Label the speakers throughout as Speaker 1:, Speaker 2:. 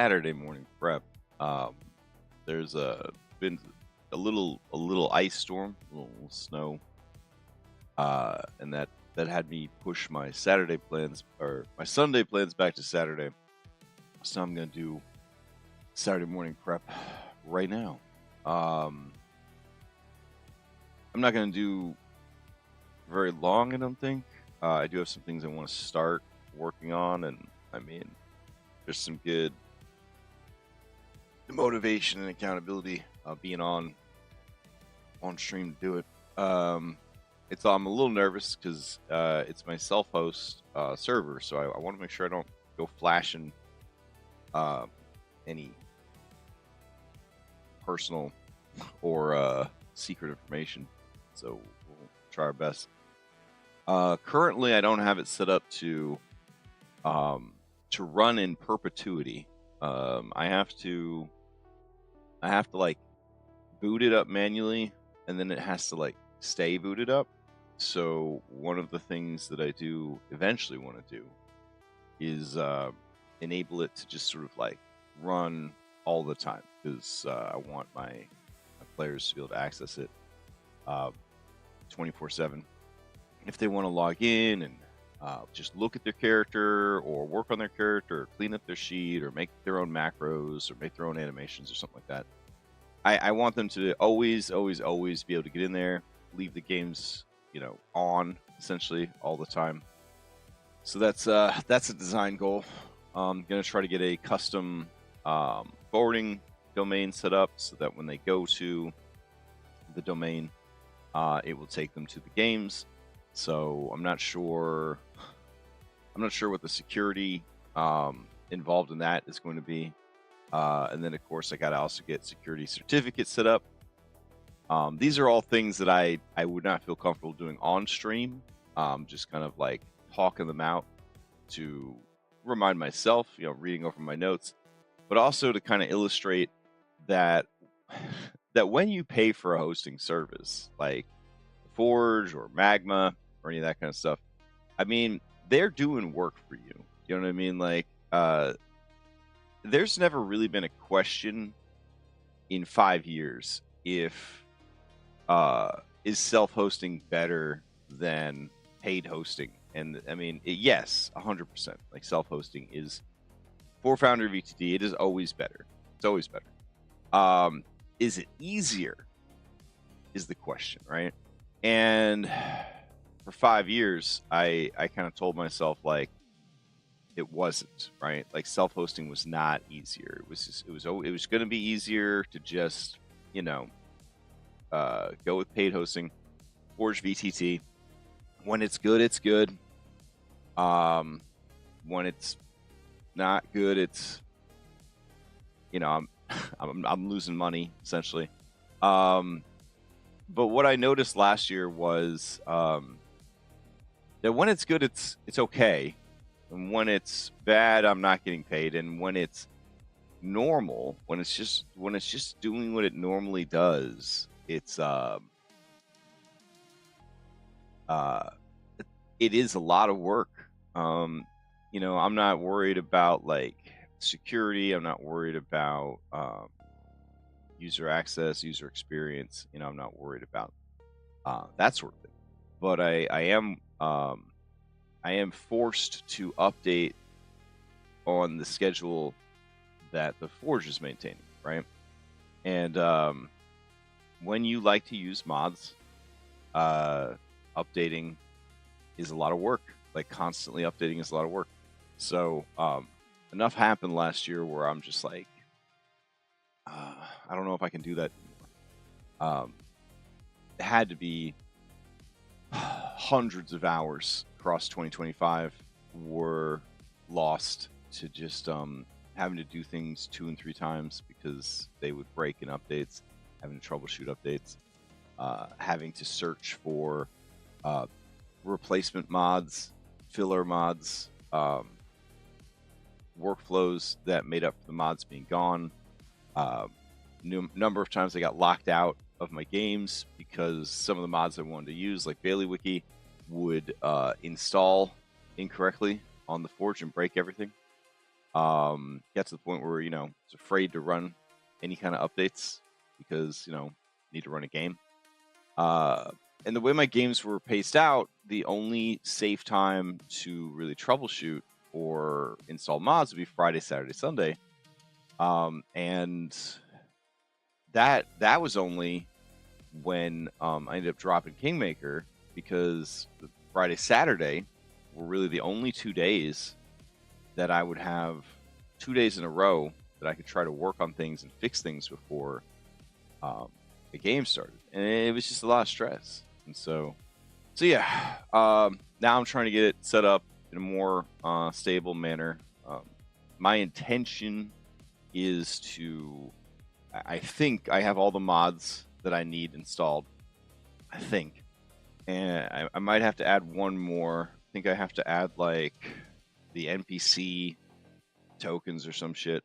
Speaker 1: Saturday morning prep, um, there's been a little ice storm, a little snow, and that had me push my Saturday plans or my Sunday plans back to Saturday. So I'm gonna do Saturday morning prep right now. Um, I'm not gonna do very long, I don't think. I do have some things I want to start working on, and I mean, there's some good motivation and accountability being on stream to do it. I'm a little nervous because it's my self-host server, so I want to make sure I don't go flashing any personal or secret information. So we'll try our best. Currently, I don't have it set up to run in perpetuity. I have to like boot it up manually, and then it has to like stay booted up. So one of the things that I do eventually want to do is enable it to just sort of like run all the time, because I want my players to be able to access it 24/7 if they want to log in and just look at their character or work on their character or clean up their sheet or make their own macros or make their own animations or something like that. I want them to always be able to get in there, leave the games, on essentially all the time. So that's a design goal. I'm gonna try to get a custom forwarding domain set up so that when they go to the domain, it will take them to the games. So I'm not sure what the security involved in that is going to be. And then, of course, I got to also get security certificates set up. These are all things that I would not feel comfortable doing on stream. Just kind of like talking them out to remind myself, reading over my notes, but also to kind of illustrate that when you pay for a hosting service like Forge or Magma or any of that kind of stuff, I mean, they're doing work for you. You know what I mean? Like, there's never really been a question in 5 years if is self-hosting better than paid hosting. And I mean, yes, 100%. Like, self-hosting is, for Foundry VTT, it is always better. It's always better. Is it easier is the question, right? And for 5 years, I kind of told myself, like, it wasn't, right? Like, self-hosting was not easier. It was going to be easier to just, go with paid hosting. Forge VTT, when it's good, it's good. When it's not good, it's, I'm losing money essentially. But what I noticed last year was that when it's good, it's okay. And when it's bad, I'm not getting paid. And when it's normal, when it's just doing what it normally does, it's it is a lot of work. I'm not worried about like security. I'm not worried about user access, user experience. I'm not worried about that sort of thing. But I am forced to update on the schedule that the Forge is maintaining, right? And when you like to use mods, updating is a lot of work. Like, constantly updating is a lot of work. So enough happened last year where I'm just like, I don't know if I can do that anymore. It had to be hundreds of hours across 2025 were lost to just having to do things 2 and 3 times because they would break in updates, having to troubleshoot updates, having to search for replacement mods, filler mods, workflows that made up for the mods being gone. Number of times I got locked out of my games because some of the mods I wanted to use, like Bailiwiki, would install incorrectly on the Forge and break everything. Got to the point where it's afraid to run any kind of updates because need to run a game. And the way my games were paced out, the only safe time to really troubleshoot or install mods would be Friday, Saturday, Sunday. And that was only when I ended up dropping Kingmaker, because Friday, Saturday were really the only 2 days that I would have 2 days in a row that I could try to work on things and fix things before the game started. And it was just a lot of stress. And so yeah, now I'm trying to get it set up in a more stable manner. My intention is to, I think I have all the mods that I need installed, I think. And I might have to add one more. I think I have to add like the NPC tokens or some shit.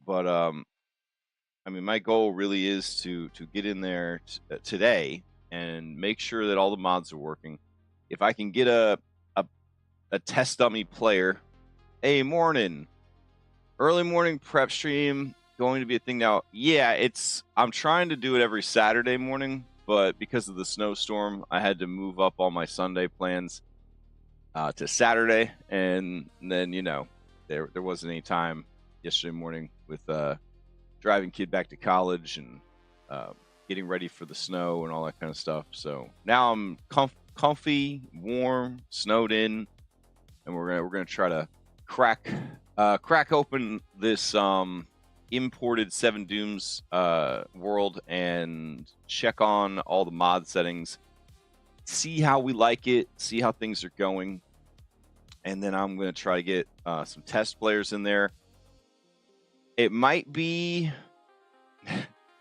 Speaker 1: But I mean, my goal really is to get in there today and make sure that all the mods are working. If I can get a test dummy player, hey, early morning prep stream going to be a thing now. Yeah, I'm trying to do it every Saturday morning, but because of the snowstorm, I had to move up all my Sunday plans to Saturday, and then there wasn't any time yesterday morning with driving kid back to college and getting ready for the snow and all that kind of stuff. So now I'm comfy, warm, snowed in, and we're gonna try to crack open this imported Seven Dooms world and check on all the mod settings, see how we like it, see how things are going, and then I'm gonna try to get some test players in there. It might be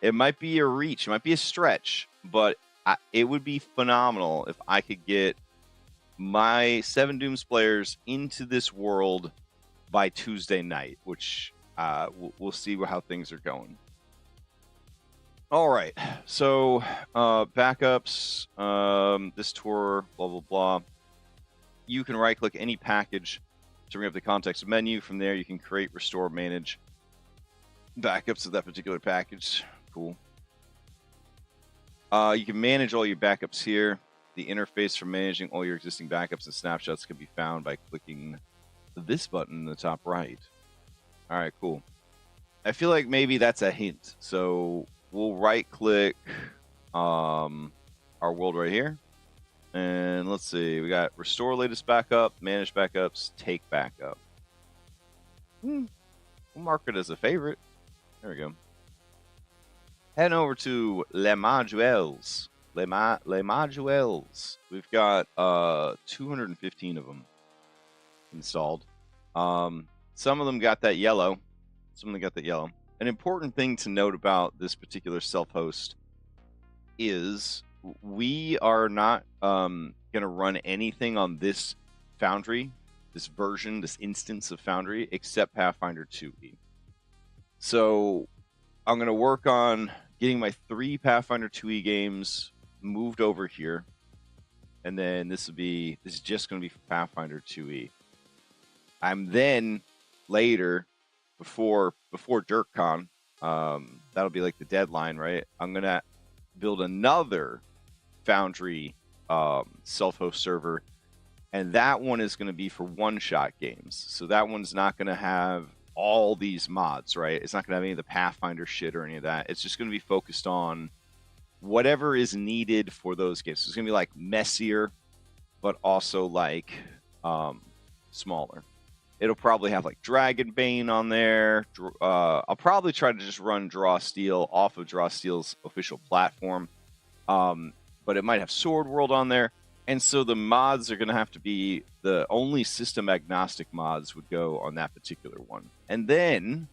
Speaker 1: a reach, it might be a stretch, but it would be phenomenal if I could get my Seven Dooms players into this world by Tuesday night, which we'll see how things are going. All right, so backups, this tour, blah, blah, blah. You can right-click any package to bring up the context menu. From there, you can create, restore, manage backups of that particular package. Cool. You can manage all your backups here. The interface for managing all your existing backups and snapshots can be found by clicking this button in the top right. All right, cool. I feel like maybe that's a hint. So we'll right-click our world right here. And let's see. We got restore latest backup, manage backups, take backup. We'll mark it as a favorite. There we go. Heading over to Les Modules. Les Modules. We've got 215 of them installed. Some of them got that yellow. An important thing to note about this particular self-host is we are not going to run anything on this Foundry, this version, this instance of Foundry, except Pathfinder 2e. So I'm going to work on getting my 3 Pathfinder 2e games moved over here, and then this is just going to be for Pathfinder 2e. I'm then later, before DirkCon, that'll be like the deadline, right? I'm going to build another Foundry self-host server, and that one is going to be for one-shot games. So that one's not going to have all these mods, right? It's not going to have any of the Pathfinder shit or any of that. It's just going to be focused on whatever is needed for those games. So it's going to be like messier, but also like smaller. It'll probably have like Dragonbane on there. I'll probably try to just run Draw Steel off of Draw Steel's official platform. But it might have Sword World on there. And so the mods are going to have to be the only system agnostic mods would go on that particular one. And then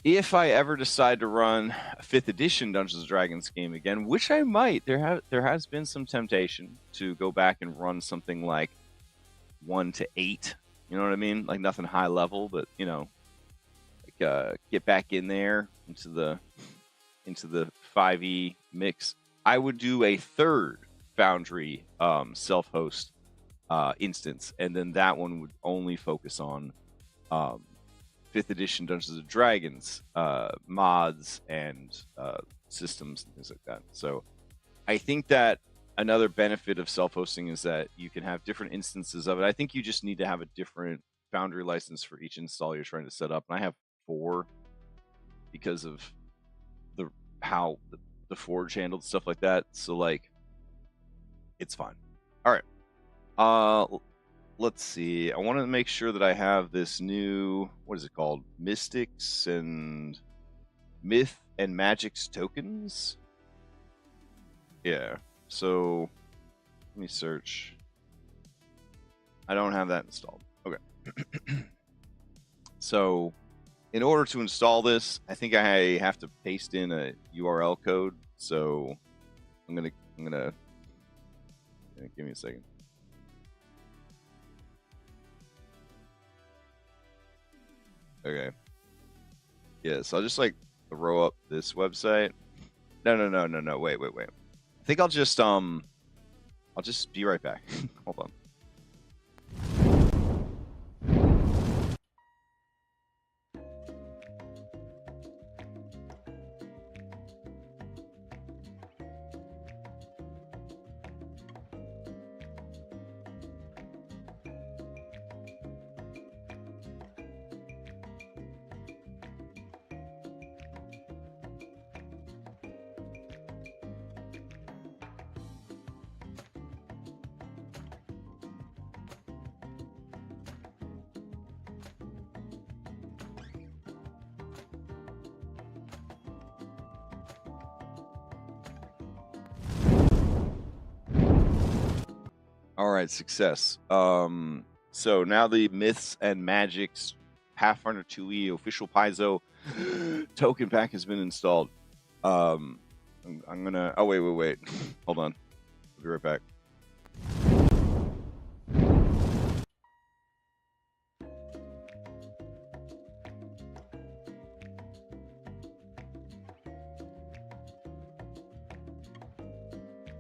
Speaker 1: if I ever decide to run a 5th edition Dungeons & Dragons game again, which I might, there has been some temptation to go back and run something like 1 to 8. You know what I mean? Like nothing high level, but like get back in there into the 5e mix. I would do a 3rd Foundry self-host instance, and then that one would only focus on 5th edition Dungeons and Dragons mods and systems and things like that. So I think that another benefit of self-hosting is that you can have different instances of it. I think you just need to have a different Foundry license for each install you're trying to set up. And I have 4 because of how the Forge handled stuff like that. So like, it's fine. All right. Let's see. I want to make sure that I have this new, what is it called? Mystics and Myth and Magics tokens. Yeah. So let me search. I don't have that installed. Okay. So in order to install this, I think I have to paste in a URL code. So I'm gonna give me a second. Okay. Yeah, so I'll just like throw up this website. No. Wait. I think I'll just be right back. Hold on. All right, success. So now the Myths and Magics Pathfinder 2e official Paizo token pack has been installed. I'm gonna. Oh wait. Hold on. I'll be right back.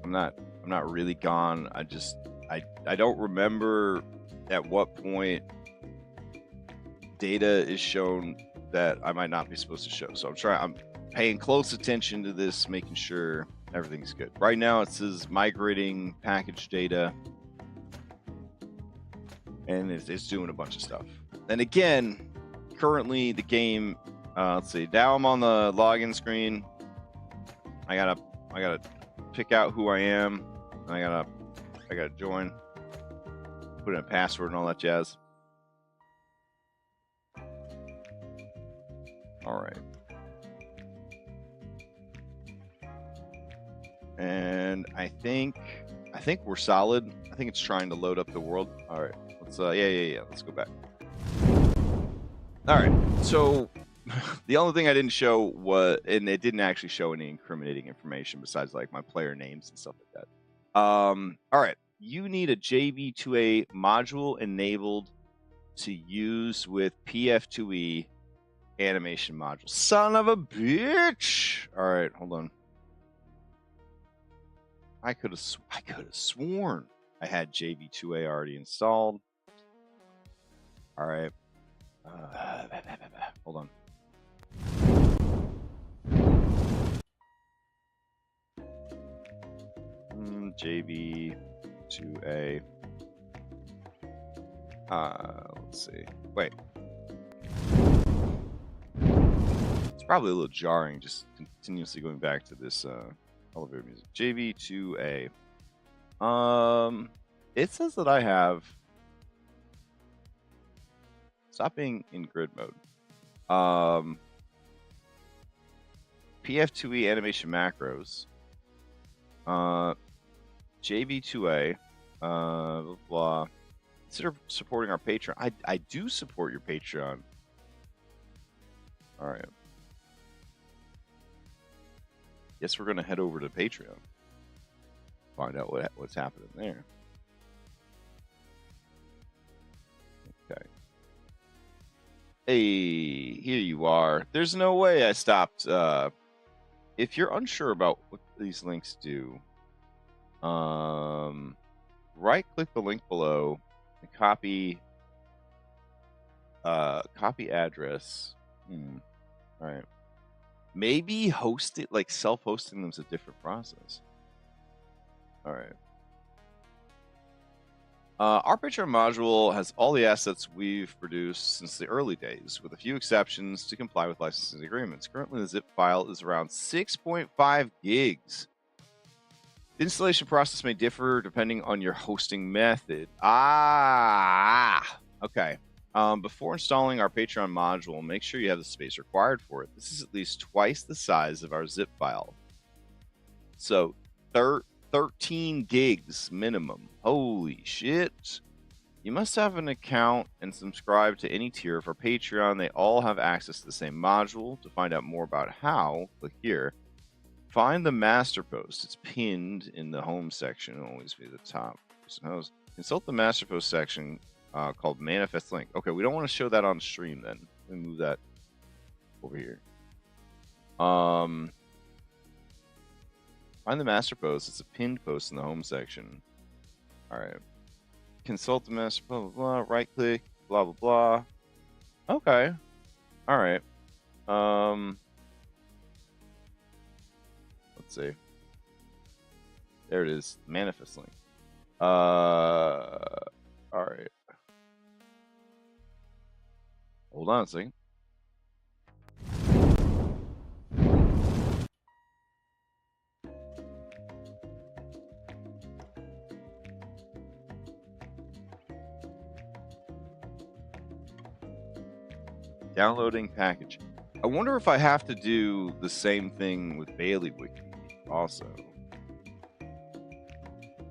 Speaker 1: I'm not really gone. I don't remember at what point data is shown that I might not be supposed to show. So I'm paying close attention to this, making sure everything's good. Right now it says migrating package data, and it's doing a bunch of stuff. And again, currently the game, let's see, now I'm on the login screen. I gotta pick out who I am. And I gotta join, put in a password and all that jazz. All right. And I think we're solid. I think it's trying to load up the world. All right. Let's yeah. Let's go back. All right. So the only thing I didn't show was, and it didn't actually show any incriminating information besides like my player names and stuff like that. All right. You need a JV2A module enabled to use with PF2e animation module. Son of a bitch! All right, hold on. I could have sworn I had JV2A already installed. All right. Hold on. JV2A. Let's see. Wait. It's probably a little jarring, just continuously going back to this elevator music. JV2A. It says that I have. Stop being in grid mode. PF2e animation macros. JV2A. Blah, blah. Consider supporting our Patreon. I do support your Patreon. All right. Guess we're gonna head over to Patreon. Find out what's happening there. Okay. Hey, here you are. There's no way I stopped. If you're unsure about what these links do, right-click the link below and copy Copy address. All right. Maybe host it, like self-hosting them is a different process. All right. Our Patreon module has all the assets we've produced since the early days, with a few exceptions to comply with licensing agreements. Currently, the zip file is around 6.5 gigs. The installation process may differ depending on your hosting method. Okay. Before installing our Patreon module, make sure you have the space required for it. This is at least twice the size of our zip file. So, 13 gigs minimum. Holy shit. You must have an account and subscribe to any tier of our Patreon. They all have access to the same module. To find out more about how, click here. Find the master post. It's pinned in the home section. It'll always be the top. Consult the master post section called manifest link. Okay, we don't want to show that on stream then. Let me move that over here. Find the master post. It's a pinned post in the home section. All right. Consult the master, blah, blah, blah. Right click, blah, blah, blah. Okay. All right. Let's see. There it is. Manifest link. All right. Hold on a second. Downloading package. I wonder if I have to do the same thing with Bailey Wiki also.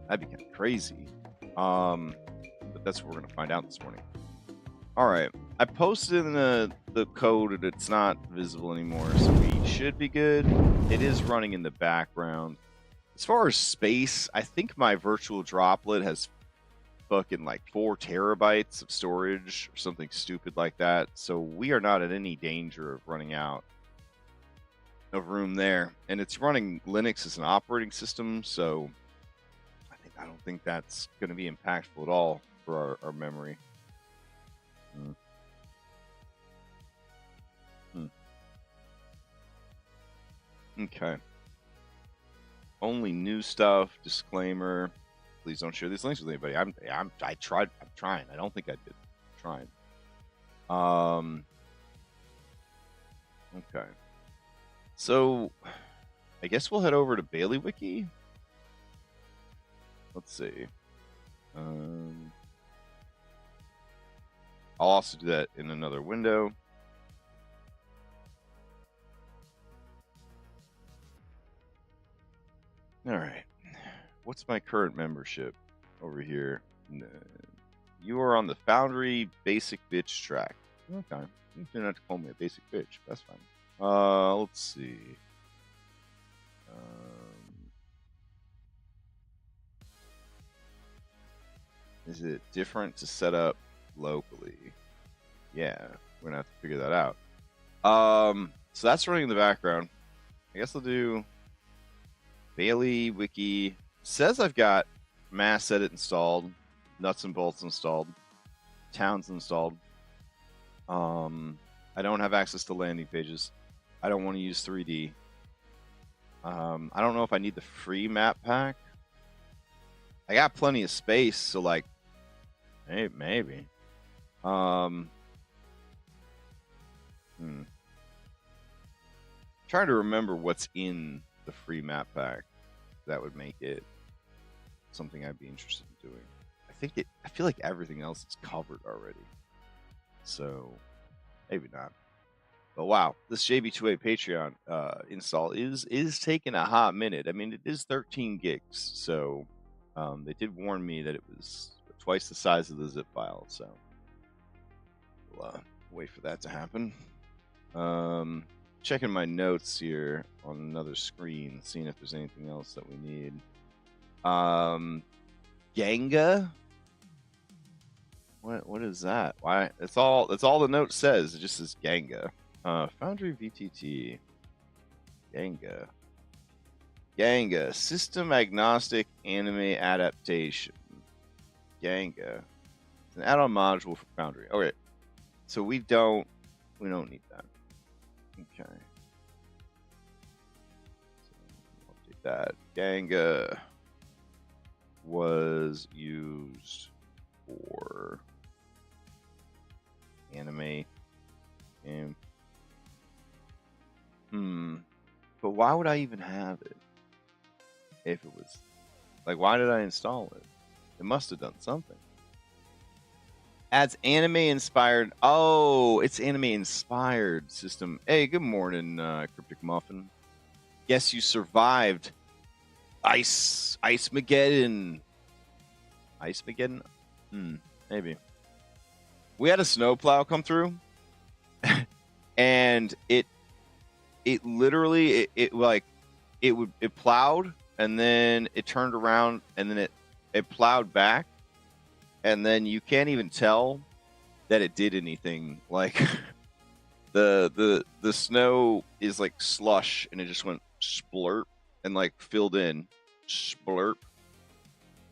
Speaker 1: That'd be kind of crazy. But that's what we're gonna find out this morning. All right, I posted in the code and it's not visible anymore, so we should be good. It is running in the background. As far as space, I think my virtual droplet has fucking like 4 terabytes of storage or something stupid like that. So we are not in any danger of running out of room there. And it's running Linux as an operating system, so I don't think that's going to be impactful at all for our memory. Okay. Only new stuff. Disclaimer. Please don't share these links with anybody. I'm trying. I don't think I did. I'm trying. Okay. So, I guess we'll head over to Bailey Wiki. Let's see. I'll also do that in another window. All right. What's my current membership over here? You are on the Foundry basic bitch track. Okay. You don't have to call me a basic bitch. That's fine. Let's see. Is it different to set up locally? Yeah, we're gonna have to figure that out. So that's running in the background. I guess I'll do Bailey Wiki. Says I've got mass edit installed, nuts and bolts installed, towns installed. I don't have access to landing pages. I don't want to use 3D. I don't know if I need the free map pack. I got plenty of space, so like, hey, maybe. Trying to remember what's in the free map pack that would make it something I'd be interested in doing. I feel like everything else is covered already, so maybe not. But wow, this JB2A Patreon install is taking a hot minute. I mean, it is 13 gigs, so they did warn me that it was twice the size of the zip file, so we'll wait for that to happen. Checking my notes here on another screen, seeing if there's anything else that we need. Ganga? What is that? Why? That's all the note says. It just says Ganga. Foundry VTT. Ganga. System agnostic anime adaptation. Ganga. It's an add-on module for Foundry. Okay. So we don't need that. Okay. So update that. Ganga was used for anime game. But why would I even have it? If it was like, why did I install it? It must have done something. Adds anime inspired. Oh, it's anime inspired system. Hey, good morning, Cryptic Muffin. Guess you survived Ice Mageddon. Ice Mageddon? Maybe. We had a snowplow come through, and it literally it plowed, and then it turned around, and then it plowed back, and then you can't even tell that it did anything. Like the snow is like slush, and it just went splurp and like filled in splurp.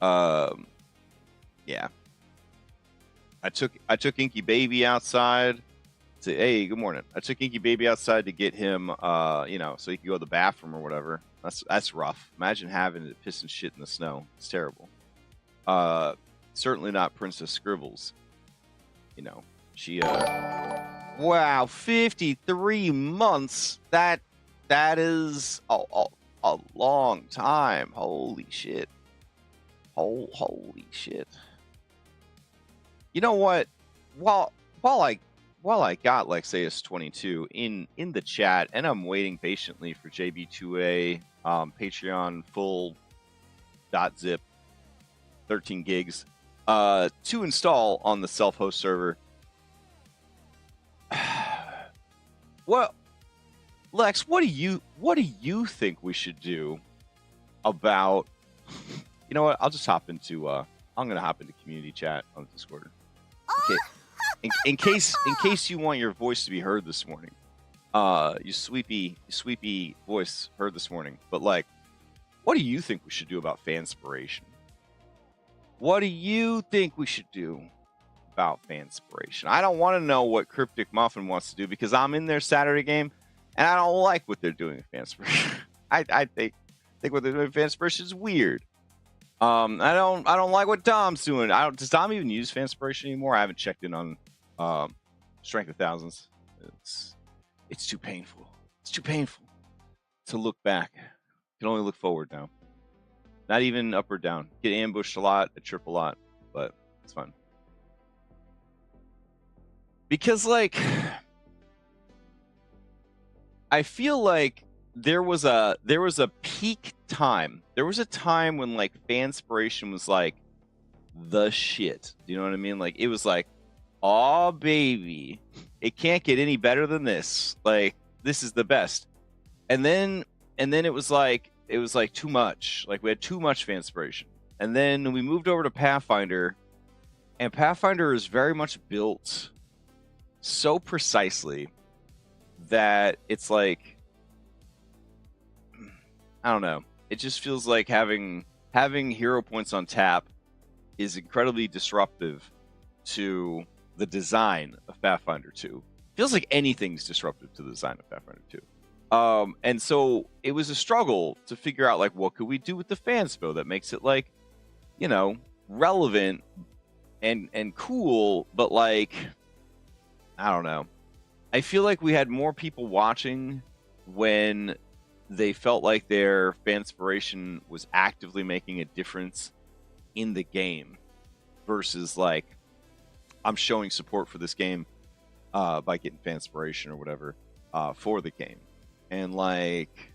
Speaker 1: Yeah. I took Inky Baby outside to, hey, good morning. I took Inky Baby outside to get him, so he could go to the bathroom or whatever. That's rough. Imagine having to piss and shit in the snow. It's terrible. Certainly not Princess Scribbles. She, wow, 53 months. That is a long time. Holy shit. Holy shit. You know what? While I got Lexaeus 22 in the chat, and I'm waiting patiently for JB2A Patreon full .zip 13 gigs to install on the self-host server. Well, Lex, what do you think we should do about? You know what? I'll just hop into. I'm gonna hop into community chat on Discord. Okay. In case you want your voice to be heard this morning, your sweepy voice heard this morning. But like, what do you think we should do about fanspiration? What do you think we should do about fanspiration? I don't want to know what Cryptic Muffin wants to do because I'm in their Saturday game, and I don't like what they're doing with fanspiration. I think what they're doing with fanspiration is weird. I don't like what Dom's doing. Does Dom even use fanspiration anymore? I haven't checked in on Strength of Thousands. It's too painful. It's too painful to look back. Can only look forward now. Not even up or down. Get ambushed a lot, I trip a lot, but it's fun. Because like, I feel like there was a peak time. There was a time when like fanspiration was like the shit. Do you know what I mean? Like it was like, oh baby, it can't get any better than this. Like this is the best. And then it was like too much. Like we had too much fanspiration. And then we moved over to Pathfinder, and Pathfinder is very much built so precisely that it's like, I don't know. It just feels like having hero points on tap is incredibly disruptive to the design of Pathfinder 2. Feels like anything's disruptive to the design of Pathfinder 2. And so it was a struggle to figure out like what could we do with the fanspo that makes it like, relevant and cool, but like, I don't know. I feel like we had more people watching when they felt like their fanspiration was actively making a difference in the game versus like, I'm showing support for this game by getting fanspiration or whatever for the game. And like,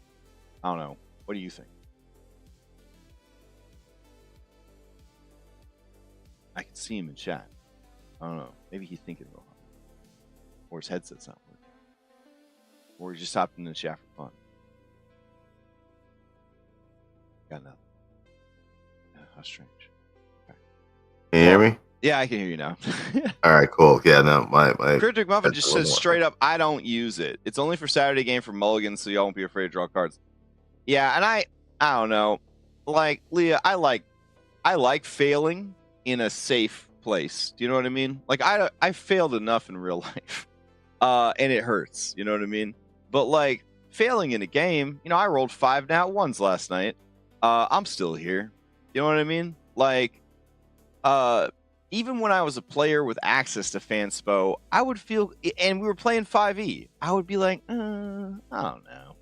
Speaker 1: I don't know. What do you think? I can see him in chat. I don't know. Maybe he's thinking real hard. Or his headset's not working. Or he just hopped in the chat for fun. Got nothing. How strange. Okay.
Speaker 2: Can you hear me?
Speaker 1: Yeah, I can hear you now.
Speaker 2: All right, cool. Yeah, no, my
Speaker 1: Cryptic Muffin just says straight up, I don't use it. It's only for Saturday game for mulligans, so y'all won't be afraid to draw cards. Yeah, and I don't know. Like Leah, I like failing in a safe place. Do you know what I mean? Like I failed enough in real life, and it hurts. You know what I mean? But like failing in a game, you know, I rolled 5 nat ones last night. I'm still here. You know what I mean? Like, even when I was a player with access to Fanspo, I would feel, and we were playing 5e, I would be like, I don't know.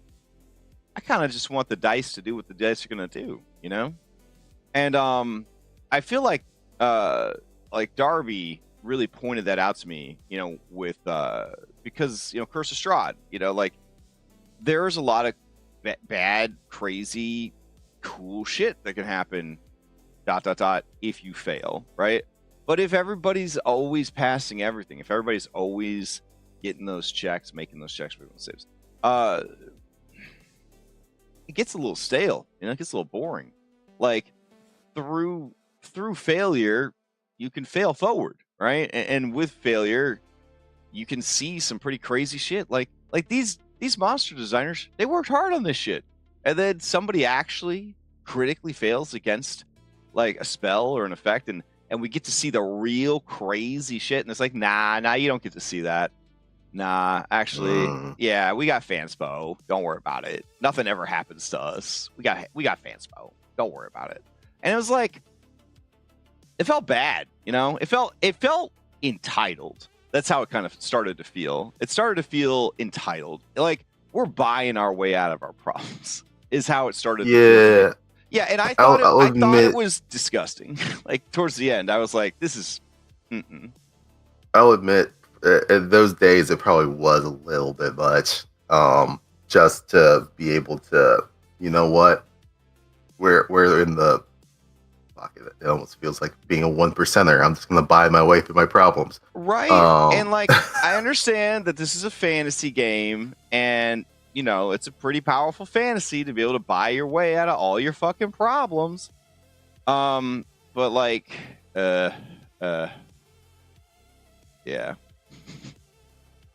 Speaker 1: I kind of just want the dice to do what the dice are gonna do, you know? And I feel like Darby really pointed that out to me, you know, with because, you know, Curse of Strahd, you know, like there's a lot of bad, crazy, cool shit that can happen if you fail, right? But if everybody's always passing everything, if everybody's always getting those checks, making those checks for everyone saves, it gets a little stale, you know, it gets a little boring. Like through failure, you can fail forward, right? And with failure, you can see some pretty crazy shit. Like these monster designers, they worked hard on this shit, and then somebody actually critically fails against like a spell or an effect, and we get to see the real crazy shit, and it's like, nah, you don't get to see that. Nah, actually, yeah, we got Fanspo. Don't worry about it. Nothing ever happens to us. We got Fanspo. Don't worry about it. And it was like, it felt bad, you know? It felt entitled. That's how it kind of started to feel. It started to feel entitled. Like we're buying our way out of our problems is how it started to feel. Yeah, and I thought it was disgusting. Like towards the end, I was like, "This is."
Speaker 2: I'll admit, in those days, it probably was a little bit much. Just to be able to, you know what, we're in the pocket. It almost feels like being a 1%er. I'm just gonna buy my way through my problems.
Speaker 1: Right, and like I understand that this is a fantasy game, and you know, it's a pretty powerful fantasy to be able to buy your way out of all your fucking problems. But like, yeah.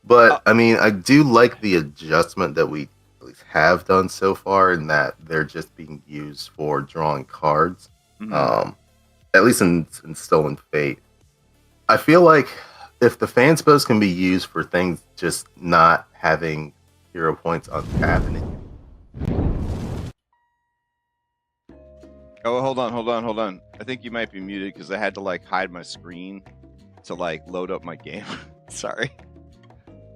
Speaker 2: But I mean, I do like the adjustment that we at least have done so far, in that they're just being used for drawing cards. At least in Stolen Fate. I feel like if the Fanspos can be used for things just not having hero points on tap.
Speaker 1: Oh, hold on. I think you might be muted because I had to like hide my screen to like load up my game. Sorry.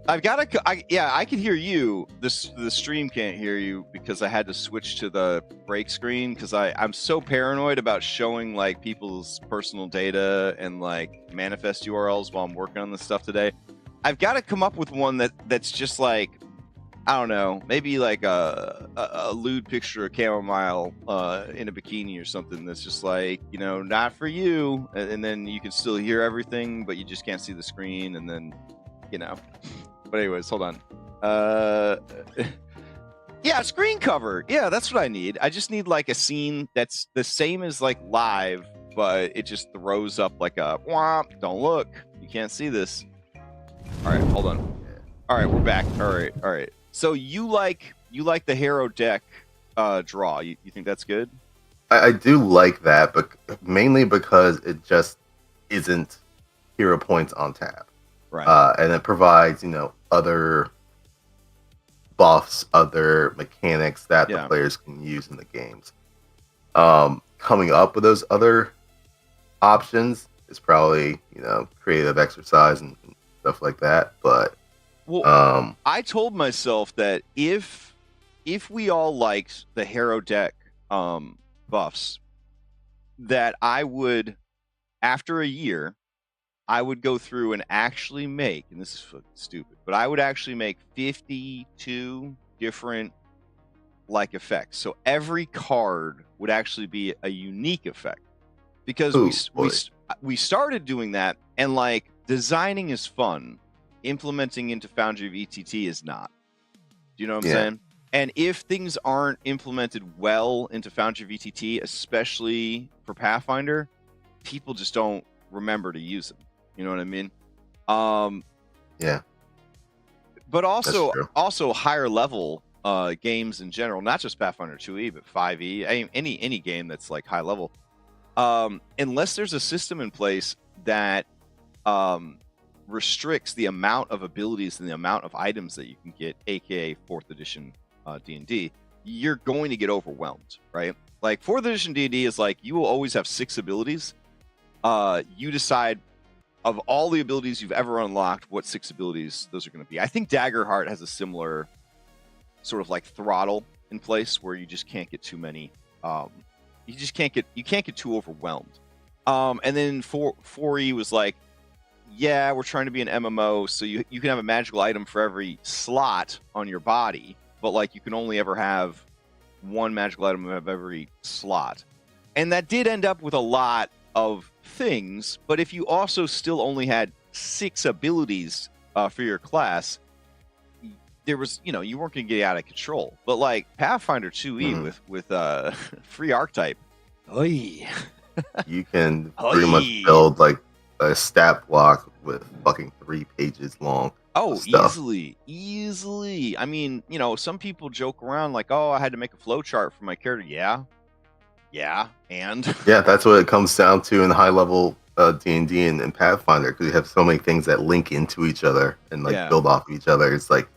Speaker 1: I can hear you. The stream can't hear you because I had to switch to the break screen because I'm so paranoid about showing like people's personal data and like manifest URLs while I'm working on this stuff today. I've got to come up with one that's just like, I don't know, maybe like a lewd picture of chamomile in a bikini or something that's just like, you know, not for you, and then you can still hear everything, but you just can't see the screen, and then, you know. But anyways, hold on. Yeah, screen cover. Yeah, that's what I need. I just need like a scene that's the same as like live, but it just throws up like a womp. Don't look. You can't see this. All right, hold on. All right, we're back. All right. So you like the hero deck draw? You think that's good?
Speaker 2: I do like that, but mainly because it just isn't hero points on tap.
Speaker 1: Right.
Speaker 2: And it provides, you know, other buffs, other mechanics that the players can use in the games. Coming up with those other options is probably, you know, creative exercise and stuff like that. But
Speaker 1: I told myself that if we all liked the hero deck buffs, that I would, after a year, I would go through and actually make, and this is fucking stupid, but I would actually make 52 different like effects. So every card would actually be a unique effect, because we started doing that, and like designing is fun, implementing into Foundry VTT is not. Do you know what I'm saying? And if things aren't implemented well into Foundry VTT, especially for Pathfinder, people just don't remember to use them. You know what I mean?
Speaker 2: Yeah.
Speaker 1: But also higher level games in general, not just Pathfinder 2e, but 5e. Any game that's like high level, unless there's a system in place that restricts the amount of abilities and the amount of items that you can get, aka 4th edition D&D, you're going to get overwhelmed, right? Like 4th edition D&D is like you will always have 6 abilities. You decide of all the abilities you've ever unlocked, what 6 abilities those are going to be. I think Daggerheart has a similar sort of like throttle in place where you just can't get too many. You can't get too overwhelmed. And then 4E was like, yeah, we're trying to be an MMO, so you can have a magical item for every slot on your body, but like you can only ever have one magical item of every slot. And that did end up with a lot of things, but if you also still only had 6 abilities for your class, there was, you weren't going to get out of control. But like Pathfinder 2e with free archetype, oy.
Speaker 2: You can pretty much build like a stat block with fucking 3 pages long.
Speaker 1: Oh, easily. I mean, some people joke around like, oh, I had to make a flowchart for my character. Yeah, and
Speaker 2: yeah, that's what it comes down to in high level D&D and Pathfinder, because you have so many things that link into each other and like build off of each other. It's like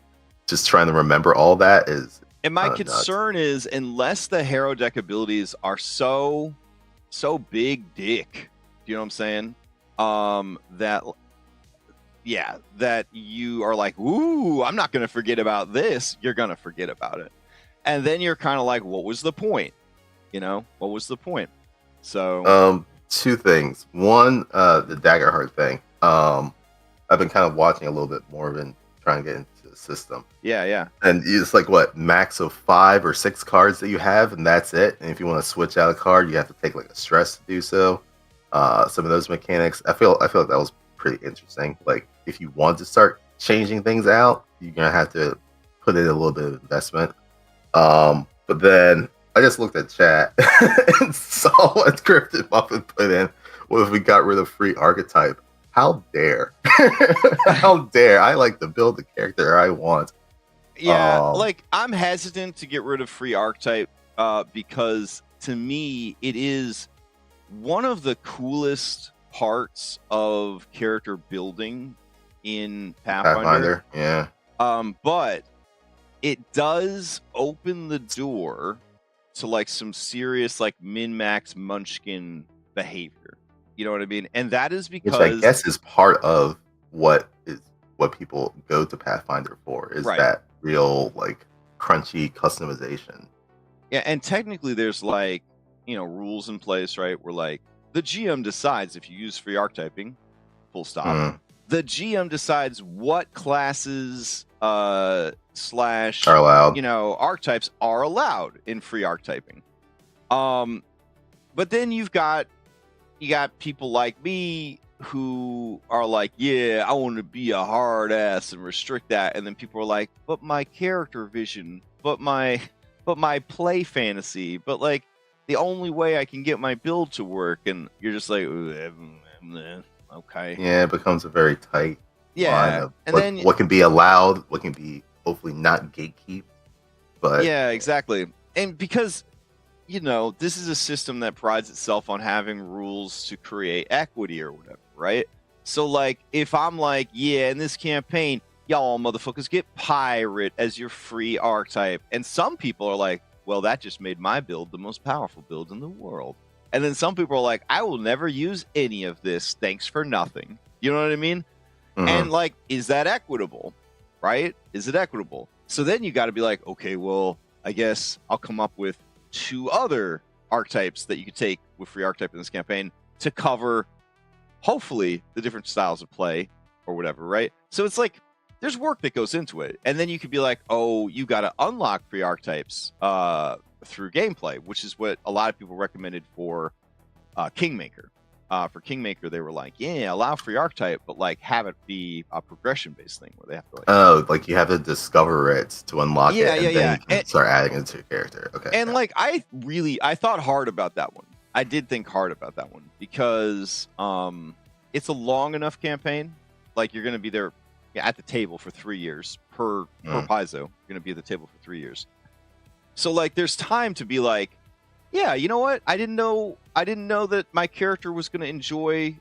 Speaker 2: just trying to remember all that is.
Speaker 1: And my concern is, unless the hero deck abilities are so big dick, do you know what I'm saying? That you are like, ooh, I'm not gonna forget about this. You're gonna forget about it, and then you're kind of like, what was the point? What was the point? So
Speaker 2: 2 things. One, the Daggerheart thing. I've been kind of watching a little bit more of it, trying to get into the system.
Speaker 1: Yeah.
Speaker 2: And it's like what, max of 5 or 6 cards that you have, and that's it. And if you want to switch out a card, you have to take like a stress to do so. Some of those mechanics, I feel like that was pretty interesting. Like if you want to start changing things out, you're gonna have to put in a little bit of investment. But then I just looked at chat and saw what Cryptid Muffin put in. What if we got rid of free archetype? How dare? How dare? I like to build the character I want.
Speaker 1: Yeah, like I'm hesitant to get rid of free archetype because to me it is one of the coolest parts of character building in Pathfinder.
Speaker 2: Yeah.
Speaker 1: But it does open the door to like some serious like min-max munchkin behavior. You know what I mean? And that is because,
Speaker 2: which I guess is part of what people go to Pathfinder for, is that real like crunchy customization.
Speaker 1: Yeah, and technically there's like, rules in place, right? Where like the GM decides if you use free archetyping, full stop. The GM decides what classes /
Speaker 2: are allowed.
Speaker 1: Archetypes are allowed in free archetyping. But then you got people like me who are like, yeah, I want to be a hard ass and restrict that. And then people are like, but my character vision, but my play fantasy, but like the only way I can get my build to work. And you're just like, okay.
Speaker 2: Yeah, it becomes a very tight line of
Speaker 1: and
Speaker 2: what can be allowed, what can be hopefully not gatekeep. But
Speaker 1: yeah, exactly. And because this is a system that prides itself on having rules to create equity or whatever, right? So like if I'm like, yeah, in this campaign, y'all motherfuckers get pirate as your free archetype, and some people are like, well, that just made my build the most powerful build in the world. And then some people are like, I will never use any of this, thanks for nothing. You know what I mean? And like, is that equitable? Right? Is it equitable? So then you got to be like, okay, well, I guess I'll come up with 2 other archetypes that you could take with free archetype in this campaign to cover, hopefully, the different styles of play or whatever, right? So it's like, there's work that goes into it. And then you could be like, oh, you got to unlock free archetypes through gameplay, which is what a lot of people recommended for Kingmaker. For Kingmaker, they were like, yeah, allow free archetype, but like have it be a progression-based thing where they have to
Speaker 2: like you have to discover it to unlock it, and then you can start adding it to your character. Okay.
Speaker 1: And like I thought hard about that one. I did think hard about that one because it's a long enough campaign. Like you're going to be there at the table for 3 years per Paizo. You're going to be at the table for 3 years. So like there's time to be like, yeah, you know what? I didn't know that my character was going to enjoy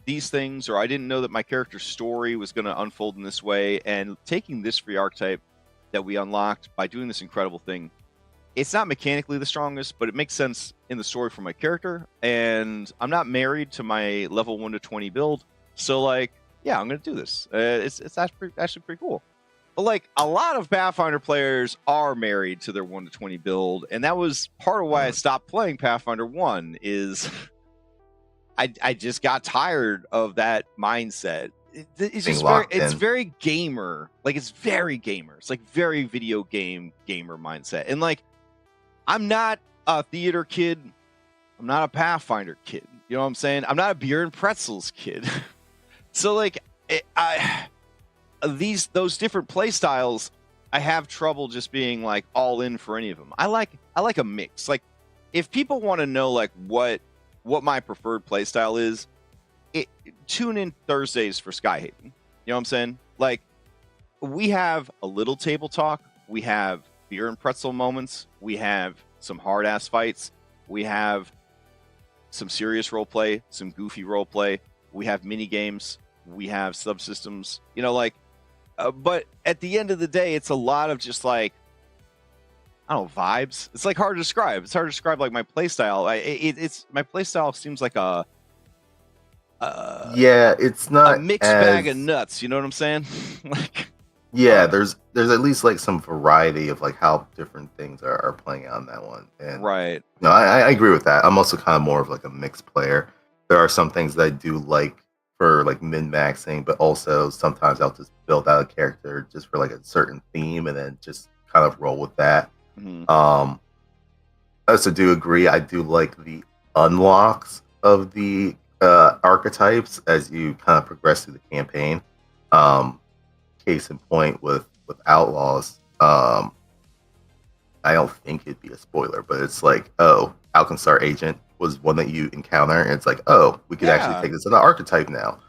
Speaker 1: these things, or I didn't know that my character's story was going to unfold in this way, and taking this free archetype that we unlocked by doing this incredible thing, it's not mechanically the strongest, but it makes sense in the story for my character, and I'm not married to my level 1 to 20 build, so like, yeah, I'm going to do this. It's actually pretty cool. But like, a lot of Pathfinder players are married to their 1 to 20 build, and that was part of why I stopped playing Pathfinder 1, is I just got tired of that mindset. It's just very gamer. Like, it's very gamer. It's like very video game gamer mindset. And like, I'm not a theater kid. I'm not a Pathfinder kid. You know what I'm saying? I'm not a beer and pretzels kid. So like, those different play styles, I have trouble just being like all in for any of them. I like a mix. Like, if people want to know like what my preferred play style is, tune in Thursdays for Skyhaven. You know what I'm saying? Like, we have a little table talk, we have beer and pretzel moments, we have some hard ass fights, we have some serious role play, some goofy role play, we have mini games, we have subsystems, you know, like, but at the end of the day, it's a lot of just like, I don't know, vibes. It's like hard to describe. It's hard to describe like my playstyle. It's my playstyle seems like a
Speaker 2: it's not
Speaker 1: a mixed bag of nuts. You know what I'm saying? Like,
Speaker 2: yeah, there's at least like some variety of like how different things are playing out in that one. And
Speaker 1: right.
Speaker 2: No, I agree with that. I'm also kind of more of like a mixed player. There are some things that I do like for like min-maxing, but also sometimes I'll just build out a character just for like a certain theme and then just kind of roll with that.
Speaker 1: Mm-hmm.
Speaker 2: I also do agree. I do like the unlocks of the archetypes as you kind of progress through the campaign. Case in point with Outlaws, I don't think it'd be a spoiler, but it's like, oh, Alkenstar Agent was one that you encounter, and it's like, oh, we could actually take this as an archetype now,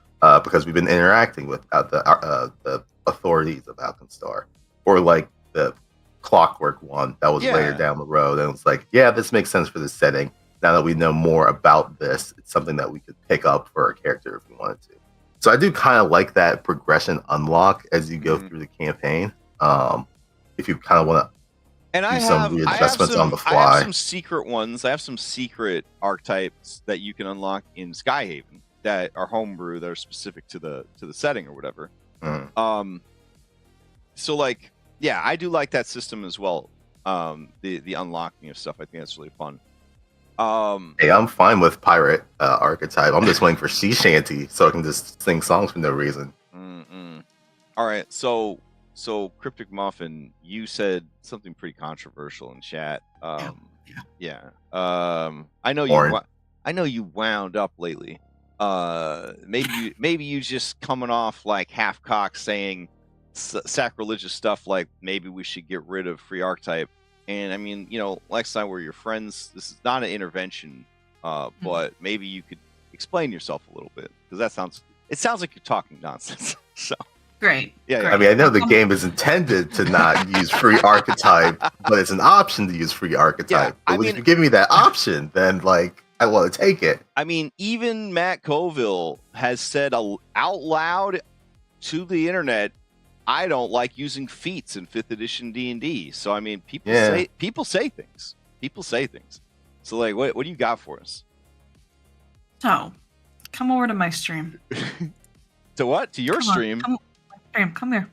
Speaker 2: because we've been interacting with the authorities of Alkenstar, or like the Clockwork one that was later down the road, and it's like, yeah, this makes sense for this setting. Now that we know more about this, it's something that we could pick up for our character if we wanted to. So I do kind of like that progression unlock as you go through the campaign. If you kind of want to do some readjustments on the fly.
Speaker 1: I have some secret ones. I have some secret archetypes that you can unlock in Skyhaven that are homebrew, that are specific to the setting or whatever. So like, yeah, I do like that system as well. The unlocking of stuff, I think that's really fun.
Speaker 2: Hey, I'm fine with pirate archetype. I'm just waiting for sea shanty so I can just sing songs for no reason.
Speaker 1: All right, so Cryptic Muffin, you said something pretty controversial in chat. I know you wound up lately. Maybe you just coming off like half cocked saying sacrilegious stuff like maybe we should get rid of free archetype. And I mean, you know, Lex and I were your friends. This is not an intervention, but maybe you could explain yourself a little bit, because it sounds like you're talking nonsense. So
Speaker 3: great.
Speaker 1: Yeah,
Speaker 3: great.
Speaker 2: I mean, I know the game is intended to not use free archetype, but it's an option to use free archetype. But if you give me that option, then like I want to take it.
Speaker 1: I mean, even Matt Colville has said out loud to the internet, I don't like using feats in 5th edition D&D. So I mean, people say things. People say things. So like, what do you got for us?
Speaker 3: So, come over to my stream.
Speaker 1: To what? To your stream?
Speaker 3: Come here.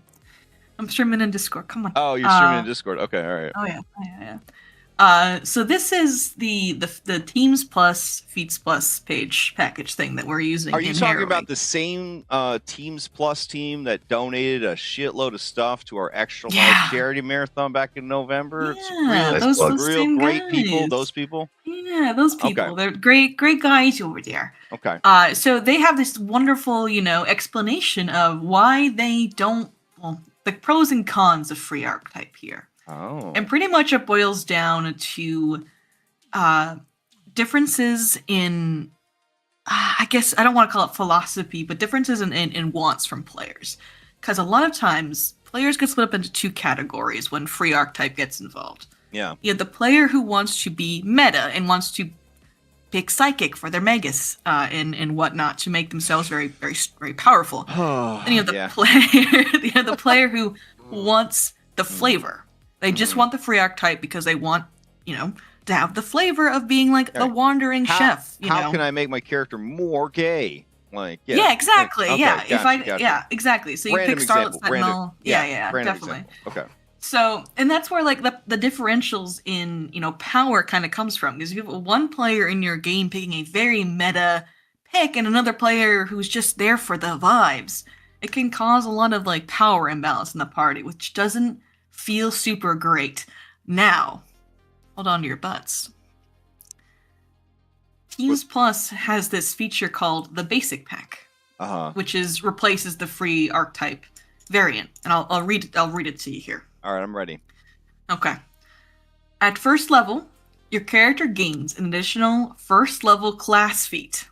Speaker 3: I'm streaming in Discord. Come on.
Speaker 1: Oh, you're streaming in Discord. Okay, all right.
Speaker 3: Oh yeah. So this is the Teams Plus Feats Plus page package thing that we're using.
Speaker 1: Are you talking about the same Teams Plus team that donated a shitload of stuff to our Extra Life charity marathon back in November?
Speaker 3: Yeah, those
Speaker 1: real great
Speaker 3: guys.
Speaker 1: people. Those people.
Speaker 3: Yeah, those people. Okay. They're great guys over there.
Speaker 1: Okay.
Speaker 3: So they have this wonderful, explanation of why they don't. Well, the pros and cons of free archetype here.
Speaker 1: Oh.
Speaker 3: And pretty much it boils down to differences in, I guess, I don't want to call it philosophy, but differences in wants from players. Because a lot of times, players get split up into two categories when free archetype gets involved.
Speaker 1: Yeah.
Speaker 3: You have the player who wants to be meta and wants to pick psychic for their magus and whatnot to make themselves very, very, very powerful. Then you have the player, you have the player who wants the flavor. They just want the free archetype because they want, to have the flavor of being like the wandering chef.
Speaker 1: How can I make my character more gay? Like,
Speaker 3: exactly.
Speaker 1: Okay, gotcha.
Speaker 3: Exactly. So you
Speaker 1: Random
Speaker 3: pick Starlet
Speaker 1: example.
Speaker 3: Sentinel.
Speaker 1: Random
Speaker 3: Definitely.
Speaker 1: Example. Okay.
Speaker 3: So, and that's where like the differentials in, power kind of comes from, because if you have one player in your game picking a very meta pick and another player who's just there for the vibes, it can cause a lot of like power imbalance in the party, which doesn't feel super great. Now, hold on to your butts. Teams Plus has this feature called the Basic Pack, which replaces the free archetype variant, and I'll read it to you here.
Speaker 1: All right, I'm ready.
Speaker 3: Okay. At first level, your character gains an additional first level class feat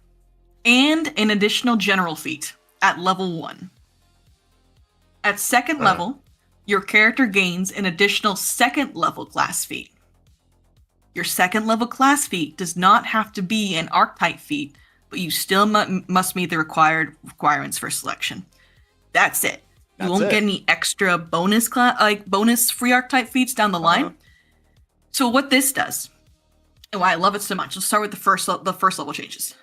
Speaker 3: and an additional general feat at level 1. At second level, your character gains an additional second level class feat. Your second level class feat does not have to be an archetype feat, but you still must meet the requirements for selection. That's it. You won't get any extra bonus free archetype feats down the line. So what this does, and why I love it so much, let's start with the first level changes.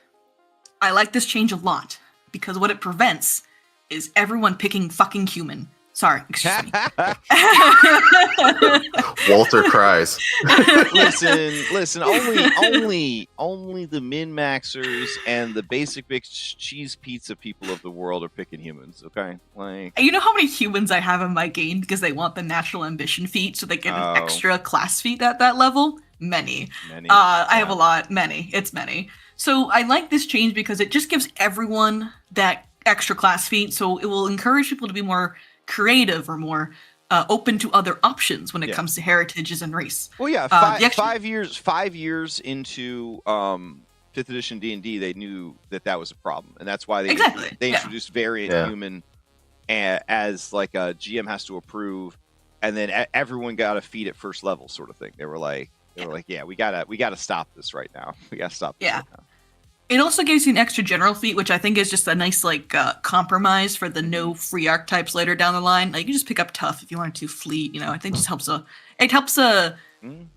Speaker 3: I like this change a lot because what it prevents is everyone picking fucking human. Sorry, excuse me.
Speaker 2: Walter cries.
Speaker 1: Listen. Only the min-maxers and the basic bitch cheese pizza people of the world are picking humans. Okay, like,
Speaker 3: you know how many humans I have in my game because they want the natural ambition feat, so they get an extra class feat at that level. Many. I have a lot. Many. It's many. So I like this change because it just gives everyone that extra class feat. So it will encourage people to be more creative or more open to other options when it comes to heritages and race.
Speaker 1: Well, yeah, 5 years into 5th edition D&D, they knew that was a problem, and that's why they introduced variant human as like a GM has to approve, and then everyone got a feat at first level sort of thing. They were like, we gotta stop this right now. We gotta stop this right now.
Speaker 3: It also gives you an extra general feat, which I think is just a nice compromise for the no free archetypes later down the line. Like, you can just pick up tough if you wanted to fleet. I think it helps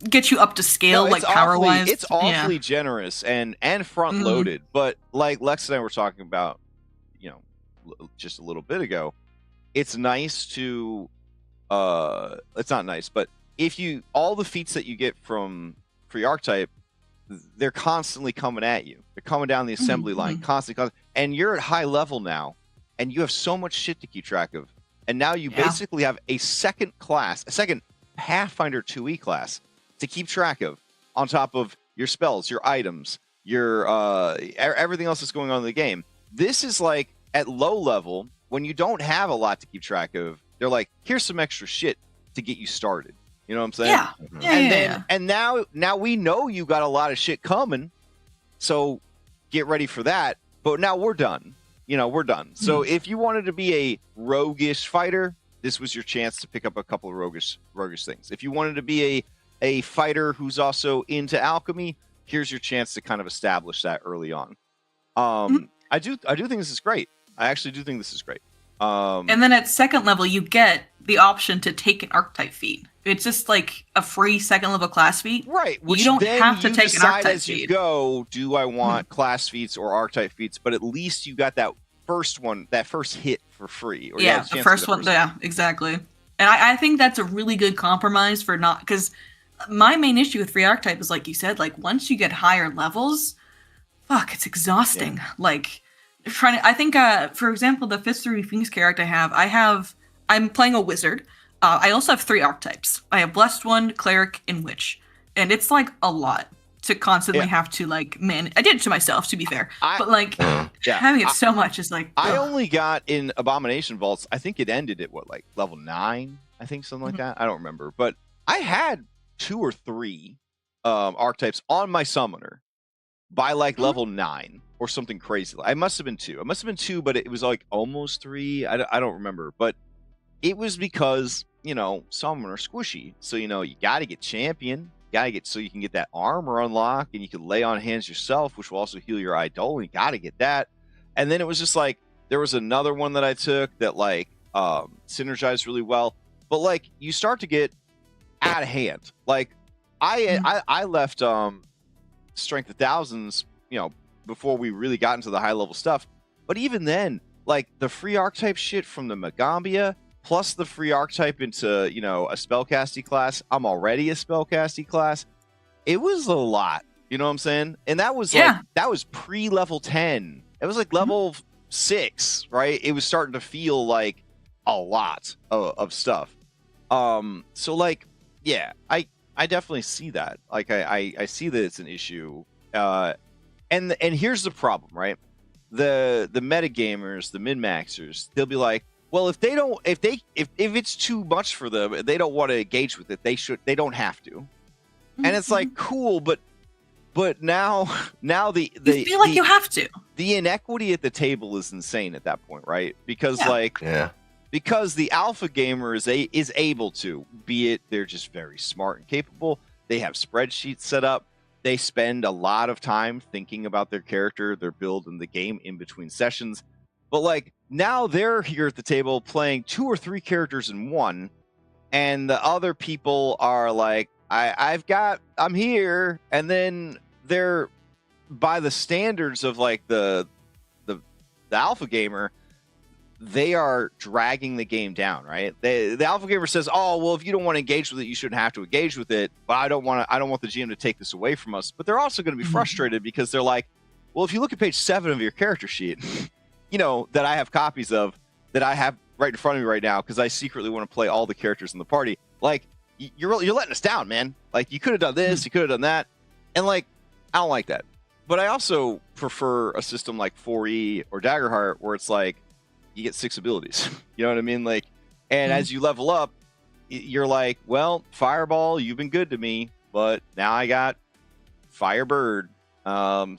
Speaker 3: get you up to scale, power wise.
Speaker 1: It's awfully generous and front loaded. But like Lex and I were talking about, just a little bit ago, it's nice to. It's not nice, but if all the feats that you get from free archetype, they're constantly coming at you. They're coming down the assembly line, constantly, and you're at high level now, and you have so much shit to keep track of. And now you basically have a second Pathfinder 2e class to keep track of, on top of your spells, your items, your everything else that's going on in the game. This is like at low level when you don't have a lot to keep track of. They're like, here's some extra shit to get you started. You know what I'm saying?
Speaker 3: Yeah.
Speaker 1: And now we know you got a lot of shit coming, so get ready for that. But now we're done. We're done. So if you wanted to be a roguish fighter, this was your chance to pick up a couple of roguish things. If you wanted to be a fighter who's also into alchemy, here's your chance to kind of establish that early on. I do think this is great. I actually do think this is great.
Speaker 3: And then at second level, you get the option to take an archetype feat. It's just like a free second level class feat.
Speaker 1: Right.
Speaker 3: Which you don't have to take an archetype
Speaker 1: as
Speaker 3: feat.
Speaker 1: You go, do I want class feats or archetype feats? But at least you got that first one, that first hit for free. Or
Speaker 3: the first one. Yeah, exactly. And I think that's a really good compromise for not, because my main issue with free archetype is, like you said, like once you get higher levels, fuck, it's exhausting. Yeah. Like I think, for example, the Foundry Phoenix character I'm playing a wizard. I also have 3 archetypes. I have Blessed One, Cleric, and Witch. And it's like a lot to constantly have to manage. I did it to myself, to be fair. But having it so much is like...
Speaker 1: I only got in Abomination Vaults, I think it ended at level 9? I think something like that. I don't remember. But I had 2 or 3 archetypes on my summoner by level 9 or something crazy. I must have been 2. It must have been 2, but it was almost 3. I don't remember. But it was because, some are squishy. So, you got to get champion. gotta get so you can get that armor unlock, and you can lay on hands yourself, which will also heal your idol. You gotta get that. And then it was just like there was another one that I took that like synergized really well, but like you start to get out of hand. Like I left Strength of Thousands, before we really got into the high level stuff. But even then, like the free archetype shit from the Magambia, plus the free archetype into, a spellcasting class. I'm already a spellcasting class. It was a lot. You know what I'm saying? And that was that was pre-level 10. It was like level 6, right? It was starting to feel like a lot of stuff. So like, yeah, I definitely see that. Like I see that it's an issue. And here's the problem, right? The metagamers, the min-maxers, they'll be like, well, if it's too much for them, they don't want to engage with it, they don't have to. And it's like, cool, but now the
Speaker 3: you feel like you have to.
Speaker 1: The inequity at the table is insane at that point, right? Because because the alpha gamer is able to, be it they're just very smart and capable, they have spreadsheets set up, they spend a lot of time thinking about their character, their build, and the game in between sessions. But like now they're here at the table playing 2 or 3 characters in one, and the other people are like, I'm here, and then they're, by the standards of like the alpha gamer, they are dragging the game down, right? The alpha gamer says, "Oh, well, if you don't want to engage with it, you shouldn't have to engage with it." But I don't want the GM to take this away from us. But they're also going to be frustrated because they're like, "Well, if you look at page 7 of your character sheet, that I have copies of, that I have right in front of me right now, because I secretly want to play all the characters in the party. Like, you're letting us down, man. Like, you could have done this, you could have done that, and like, I don't like that. But I also prefer a system like 4E or Daggerheart, where it's like, you get 6 abilities. You know what I mean? Like, and as you level up, you're like, well, Fireball, you've been good to me, but now I got Firebird. So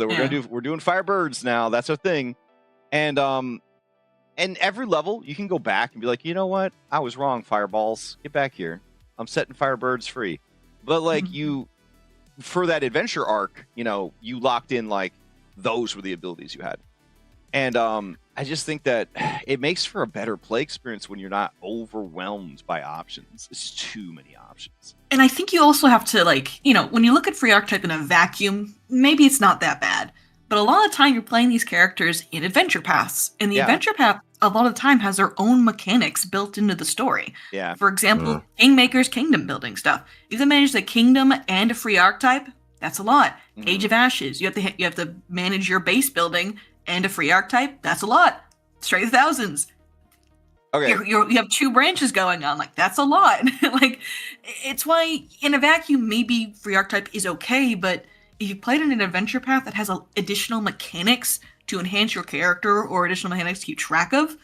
Speaker 1: we're doing Firebirds now. That's our thing. And every level you can go back and be like, you know what? I was wrong, Fireballs. Get back here. I'm setting Firebirds free. But like for that adventure arc, you locked in like those were the abilities you had. And I just think that it makes for a better play experience when you're not overwhelmed by options. It's too many options.
Speaker 3: And I think you also have to, like, when you look at free archetype in a vacuum, maybe it's not that bad. But a lot of the time you're playing these characters in adventure paths. And the adventure path, a lot of the time, has their own mechanics built into the story.
Speaker 1: Yeah.
Speaker 3: For example, Kingmaker's kingdom building stuff. If you manage the kingdom and a free archetype, that's a lot. Age of Ashes, you have to manage your base building and a free archetype, that's a lot. Strength of Thousands. Okay. You have 2 branches going on. Like, that's a lot. Like, it's why in a vacuum, maybe free archetype is okay, but if you played in an adventure path that has additional mechanics to enhance your character or additional mechanics to keep track of,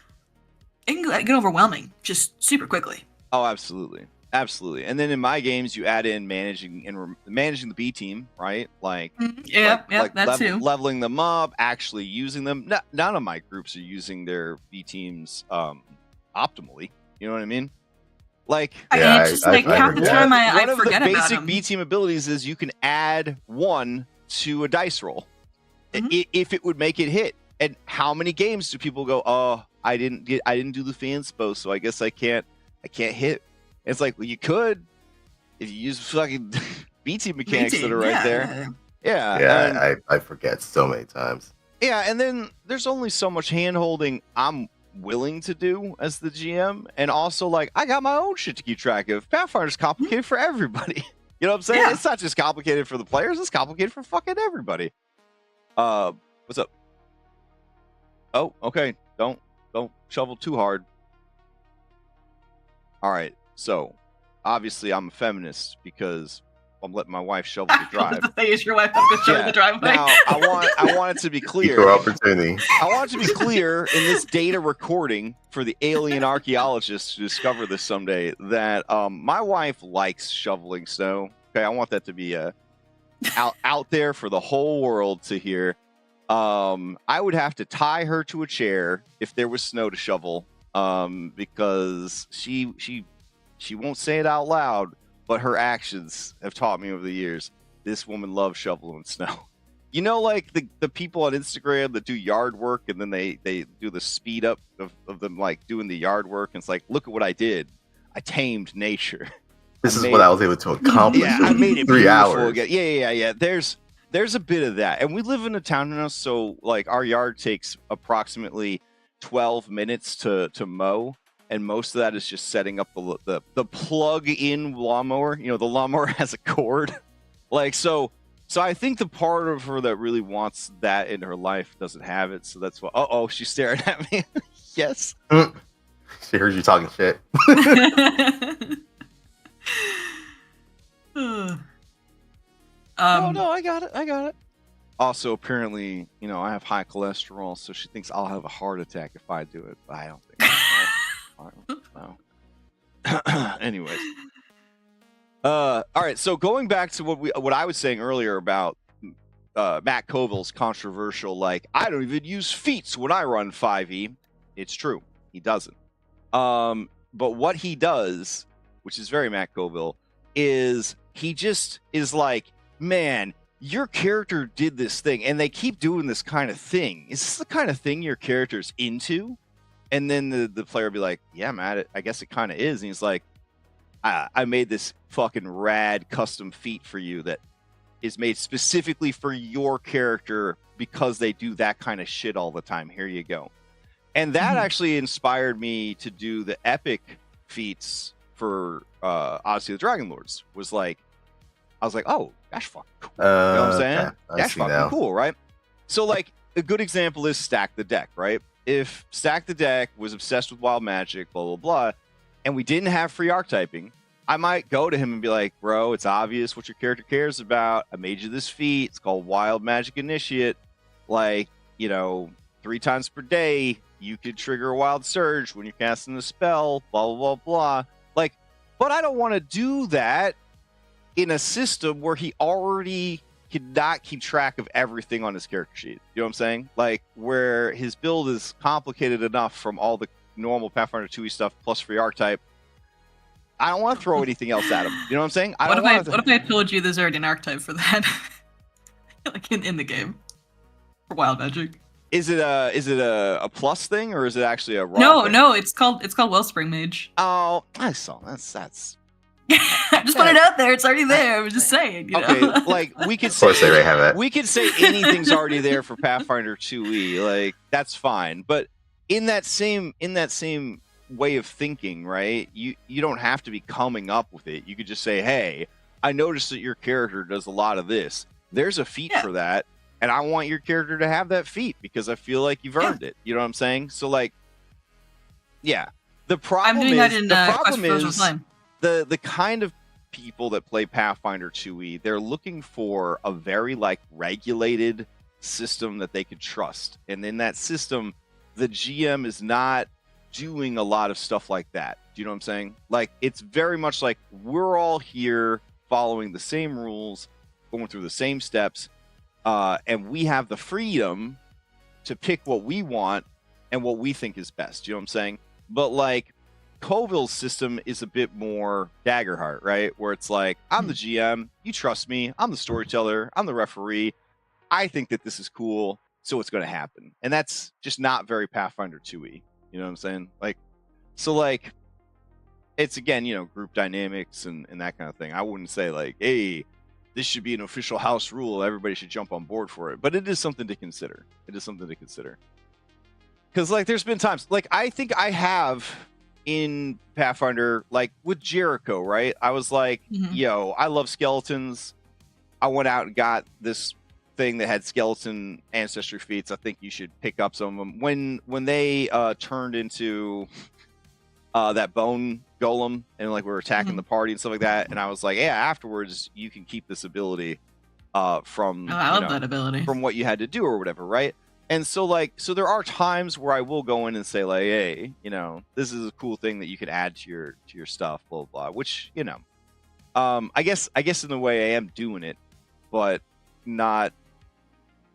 Speaker 3: it can get overwhelming just super quickly.
Speaker 1: Oh, absolutely. Absolutely. And then in my games, you add in managing the B team, right? Like, leveling them up, actually using them. None of my groups are using their B teams optimally. You know what I mean? Like,
Speaker 3: half the time I forget about them. One of the
Speaker 1: basic B team abilities is you can add 1 to a dice roll if it would make it hit. And how many games do people go, "Oh, I didn't do the fan spo, so I guess I can't hit." It's like, well, you could if you use fucking B team mechanics that are right there. Yeah.
Speaker 2: I forget so many times.
Speaker 1: Yeah, and then there's only so much hand holding I'm willing to do as the GM, and also like I got my own shit to keep track of. Pathfinder's complicated for everybody. You know what I'm saying? Yeah. It's not just complicated for the players; it's complicated for fucking everybody. What's up? Oh, okay. Don't shovel too hard. All right. So, obviously, I'm a feminist because I'm letting my wife shovel the drive.
Speaker 3: Is your wife going to shovel the driveway?
Speaker 1: Now, I want it to be clear.
Speaker 2: Equal opportunity.
Speaker 1: I want it to be clear in this data recording for the alien archaeologists to discover this someday that my wife likes shoveling snow. Okay, I want that to be out there for the whole world to hear. I would have to tie her to a chair if there was snow to shovel, because she won't say it out loud, but her actions have taught me over the years. This woman loves shoveling snow. You know, like the people on Instagram that do yard work and then they do the speed up of them like doing the yard work. And it's like, look at what I did. I tamed nature.
Speaker 2: This is what I was able to accomplish.
Speaker 1: Yeah, I made it
Speaker 2: 3 hours.
Speaker 1: again. Yeah. There's a bit of that. And we live in a townhouse, so like our yard takes approximately 12 minutes to mow. And most of that is just setting up the plug-in lawnmower. You know, the lawnmower has a cord. Like, so I think the part of her that really wants that in her life doesn't have it. So that's why. Oh, she's staring at me. Yes.
Speaker 2: She heard you talking shit.
Speaker 1: No, I got it. Also, apparently, you know, I have high cholesterol, so she thinks I'll have a heart attack if I do it. But I don't think I don't know. Anyways. All right, so going back to what I was saying earlier about Matt Colville's controversial, like, I don't even use feats when I run 5e. It's true. He doesn't. But what he does, which is very Matt Colville, is he just is like, man, your character did this thing, and they keep doing this kind of thing. Is this the kind of thing your character's into? And then the player will be like, yeah, Matt, I guess it kind of is. And he's like, I made this fucking rad custom feat for you that is made specifically for your character because they do that kind of shit all the time. Here you go. And that actually inspired me to do the epic feats for Odyssey of the Dragon Lords. I was like, oh, that's fucking cool. You know what I'm saying?
Speaker 2: Yeah,
Speaker 1: that's fucking cool, right? So, like, a good example is Stack the Deck, right? If Stack the Deck was obsessed with wild magic, blah, blah, blah, and we didn't have free archetyping, I might go to him and be like, bro, it's obvious what your character cares about. I made you this feat. It's called Wild Magic Initiate. Like, you know, 3 times per day, you could trigger a wild surge when you're casting the spell, blah, blah, blah, blah. Like, but I don't want to do that in a system where he already cannot keep track of everything on his character sheet. You know what I'm saying? Like, where his build is complicated enough from all the normal Pathfinder 2e stuff plus free archetype. I don't want to throw anything else at him. You know what I'm saying?
Speaker 3: What if I told you there's already an archetype for that? Like in the game. For wild magic.
Speaker 1: Is it a plus thing or is it actually a raw thing?
Speaker 3: No, it's called Wellspring Mage.
Speaker 1: Oh, I saw that's
Speaker 3: I just put it out there. It's already there. I was just saying. You
Speaker 1: okay,
Speaker 3: know?
Speaker 1: like we could say,
Speaker 2: of course they already have it.
Speaker 1: We could say anything's already there for Pathfinder 2e. Like that's fine, but in that same way of thinking, right? You don't have to be coming up with it. You could just say, hey, I noticed that your character does a lot of this. There's a feat for that, and I want your character to have that feat because I feel like you've earned it. You know what I'm saying? So like, yeah. The problem is the kind of people that play Pathfinder 2e, they're looking for a very like regulated system that they could trust. And in that system, the GM is not doing a lot of stuff like that. Do you know what I'm saying? Like, it's very much like we're all here following the same rules, going through the same steps, and we have the freedom to pick what we want and what we think is best. Do you know what I'm saying? But like, Colville's system is a bit more Daggerheart, right? Where it's like, I'm the GM, you trust me, I'm the storyteller, I'm the referee, I think that this is cool, so it's going to happen. And that's just not very Pathfinder 2e. You know what I'm saying? Like, so like, it's again, you know, group dynamics and that kind of thing. I wouldn't say like, hey, this should be an official house rule, everybody should jump on board for it. But it is something to consider. It is something to consider. Because like, there's been times, like, I think I have in Pathfinder, like with Jericho, right? I was like, yo, I love skeletons. I went out and got this thing that had skeleton ancestry feats. I think you should pick up some of them. When they turned into that bone golem and like we were attacking the party and stuff like that, and I was like, yeah, afterwards you can keep this ability from
Speaker 3: I love that ability
Speaker 1: from what you had to do or whatever, right? And so like, so there are times where I will go in and say like, hey, you know, this is a cool thing that you could add to your stuff, blah blah blah. Which, you know, I guess in the way I am doing it, but not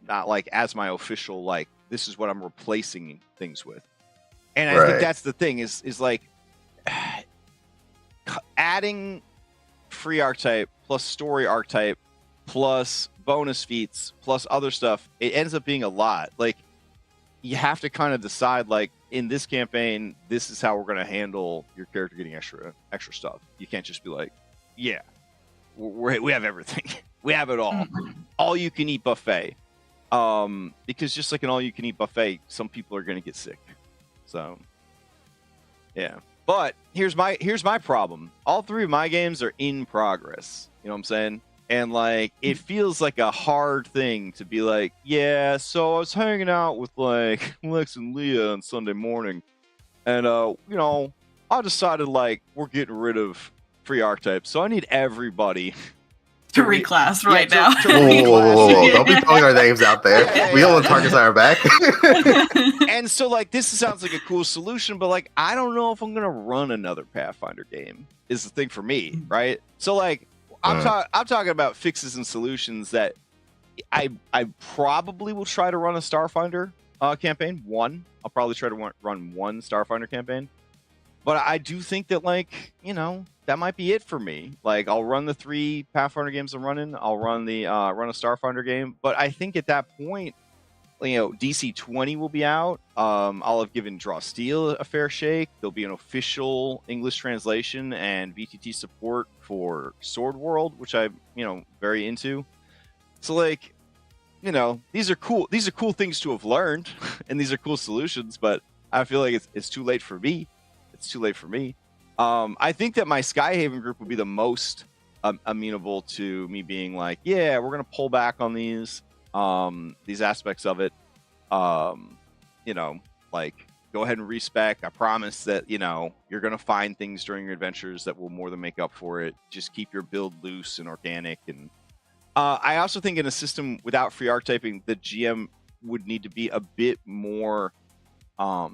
Speaker 1: like as my official, like, this is what I'm replacing things with. And I think that's the thing is like adding free archetype plus story archetype plus bonus feats plus other stuff, it ends up being a lot. Like, you have to kind of decide, like, in this campaign, this is how we're going to handle your character getting extra stuff. You can't just be like, yeah, we have everything. We have it all. All you can eat buffet. Because just like an all you can eat buffet, some people are going to get sick. So, yeah. But here's my problem. All 3 of my games are in progress. You know what I'm saying? And like, it feels like a hard thing to be like, yeah, so I was hanging out with like Lex and Leah on Sunday morning, and you know, I decided like we're getting rid of free archetypes, so I need everybody
Speaker 3: to reclass right now.
Speaker 2: Whoa. Don't be throwing our names out there. We all the targets on our back.
Speaker 1: And so like, this sounds like a cool solution, but like, I don't know if I'm gonna run another Pathfinder game. Is the thing for me, right? So like, I'm talking about fixes and solutions that I probably will try to run a Starfinder campaign. I'll probably try to run one Starfinder campaign. But I do think that, like, you know, that might be it for me. Like, I'll run the 3 Pathfinder games I'm running. I'll run the run a Starfinder game. But I think at that point, you know, DC 20 will be out. I'll have given Draw Steel a fair shake. There'll be an official English translation and VTT support for Sword World, which I'm, you know, very into. So like, you know, these are cool things to have learned, and these are cool solutions, but I feel like it's too late for me. It's too late for me. I think that my Skyhaven group would be the most amenable to me being like, yeah, we're gonna pull back on these aspects of it. You know, like, go ahead and respec. I promise that, you know, you're gonna find things during your adventures that will more than make up for it. Just keep your build loose and organic. And I also think in a system without free archetyping, the GM would need to be a bit more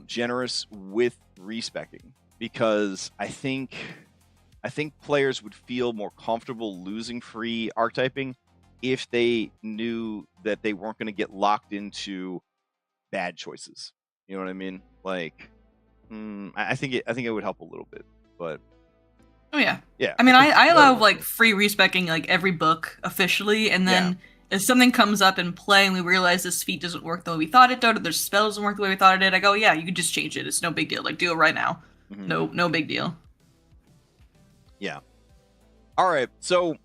Speaker 1: generous with respecing, because I think players would feel more comfortable losing free archetyping if they knew that they weren't going to get locked into bad choices. You know what I mean? Like, I think it would help a little bit, but
Speaker 3: oh yeah.
Speaker 1: Yeah.
Speaker 3: I mean, I allow like free respecing like every book officially, and then if something comes up in play and we realize this feat doesn't work the way we thought it did, or their spell doesn't work the way we thought it did, I go, yeah, you can just change it. It's no big deal. Like, do it right now.
Speaker 1: Mm-hmm.
Speaker 3: No big deal.
Speaker 1: Yeah. All right. So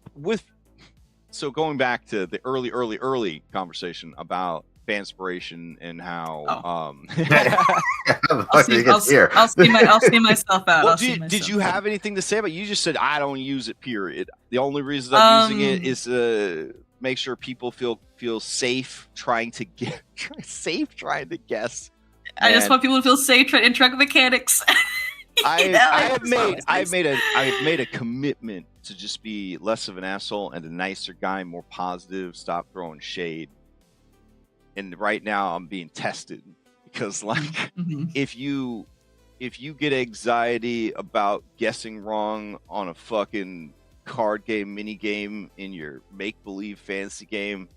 Speaker 1: going back to the early conversation about fanspiration and how
Speaker 3: I'll see myself out.
Speaker 1: Well, did you have anything to say about it? You just said I don't use it, period. The only reason I'm using it is to make sure people feel safe trying to guess.
Speaker 3: I just want people to feel safe in truck mechanics.
Speaker 1: I've made a commitment to just be less of an asshole and a nicer guy, more positive, stop throwing shade. And right now I'm being tested because, like, if you get anxiety about guessing wrong on a fucking card game, mini game in your make-believe fantasy game,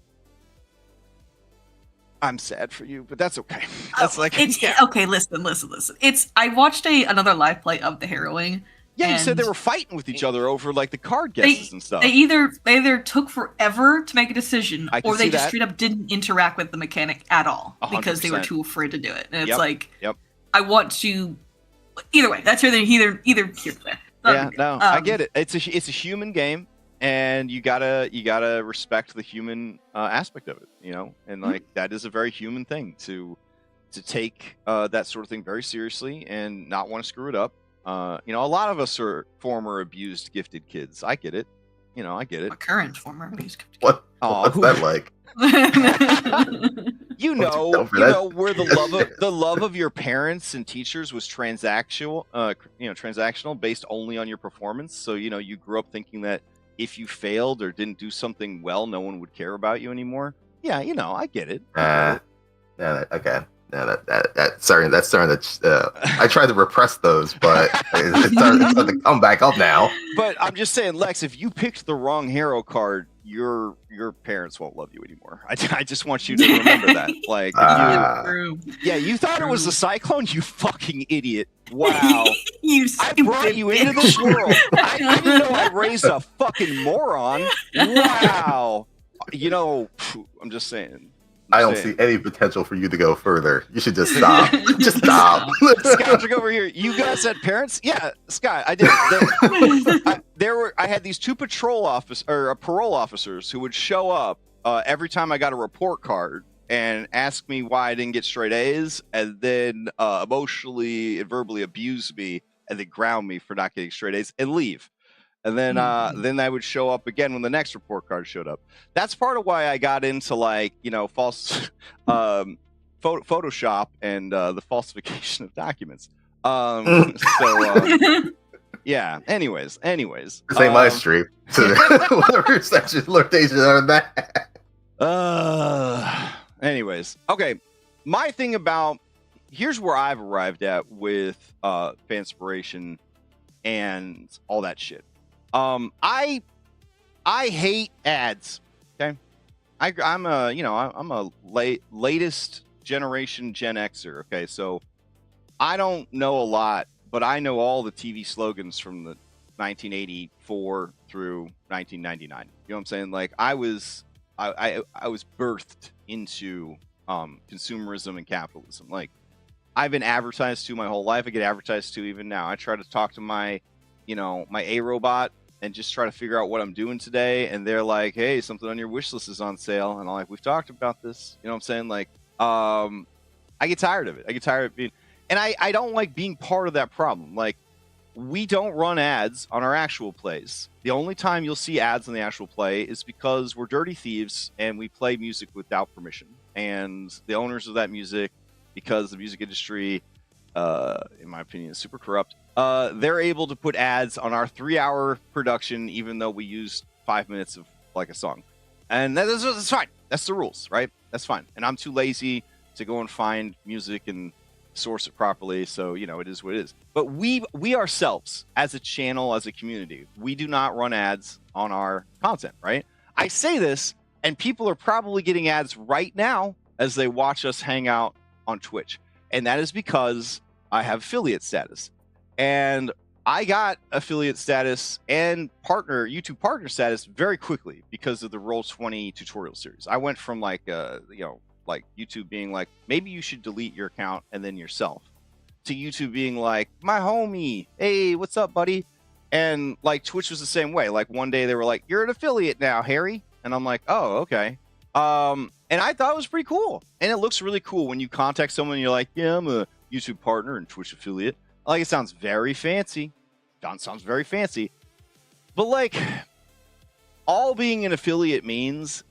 Speaker 1: I'm sad for you, but that's okay. That's
Speaker 3: okay. Listen. I watched another live play of the Harrowing.
Speaker 1: Yeah, you said they were fighting with each other over like the card guesses and stuff.
Speaker 3: They either took forever to make a decision, or they just straight up didn't interact with the mechanic at all 100%. Because they were too afraid to do it. And it's I want to. Either way, that's either here or there.
Speaker 1: Yeah, no, I get it. It's a human game, and you gotta respect the human aspect of it, you know, and like that is a very human thing to take that sort of thing very seriously and not want to screw it up. You know, a lot of us are former abused gifted kids. I get it. You know, I get it.
Speaker 3: A current former abused gifted kid.
Speaker 2: What's that like?
Speaker 1: you know where the love of your parents and teachers was transactional, transactional, based only on your performance. So, you know, you grew up thinking that if you failed or didn't do something well, no one would care about you anymore. Yeah, you know, I get it.
Speaker 2: Yeah, okay. Yeah, that's starting to. I tried to repress those, but it's starting to come back up now.
Speaker 1: But I'm just saying, Lex, if you picked the wrong hero card, your parents won't love you anymore. I just want you to remember that. Like, you thought it was a cyclone, you fucking idiot. Wow. I brought you into this world. I didn't know I raised a fucking moron. Wow. You know, I'm just saying.
Speaker 2: I don't see any potential for you to go further. You should just stop. Just stop.
Speaker 1: Scott, over here. You guys had parents? Yeah, Scott, I did. I had these two parole officers who would show up every time I got a report card and ask me why I didn't get straight A's, and then emotionally and verbally abuse me, and then ground me for not getting straight A's and leave. And then I would show up again when the next report card showed up. That's part of why I got into false Photoshop and the falsification of documents. Yeah. Anyways.
Speaker 2: This ain't my stream. So whatever section flirtation on that.
Speaker 1: Okay. My thing about here's where I've arrived at with Fanspiration and all that shit. I hate ads. Okay, I'm a latest generation Gen Xer. Okay, so I don't know a lot, but I know all the TV slogans from the 1984 through 1999. You know what I'm saying? Like I was birthed into consumerism and capitalism. Like I've been advertised to my whole life. I get advertised to even now. I try to talk to my A robot and just try to figure out what I'm doing today. And they're like, hey, something on your wish list is on sale. And I'm like, we've talked about this. You know what I'm saying? Like, I get tired of it. I get tired of being, and I don't like being part of that problem. Like, we don't run ads on our actual plays. The only time you'll see ads on the actual play is because we're dirty thieves and we play music without permission. And the owners of that music, because the music industry, in my opinion, is super corrupt, they're able to put ads on our 3-hour production, even though we used 5 minutes of like a song. And that's fine. That's the rules, right? That's fine. And I'm too lazy to go and find music and source it properly. So, it is what it is. But we ourselves, as a channel, as a community, we do not run ads on our content, right? I say this, and people are probably getting ads right now as they watch us hang out on Twitch. And that is because I have affiliate status. And I got affiliate status and YouTube partner status very quickly because of the Roll20 tutorial series. I went from like YouTube being like, maybe you should delete your account and then yourself, to YouTube being like, my homie, hey, what's up, buddy? And like Twitch was the same way. Like one day they were like, you're an affiliate now, Harry. And I'm like, oh, okay. And I thought it was pretty cool. And it looks really cool when you contact someone and you're like, yeah, I'm a YouTube partner and Twitch affiliate. Like, it sounds very fancy. Sounds very fancy. But like, all being an affiliate means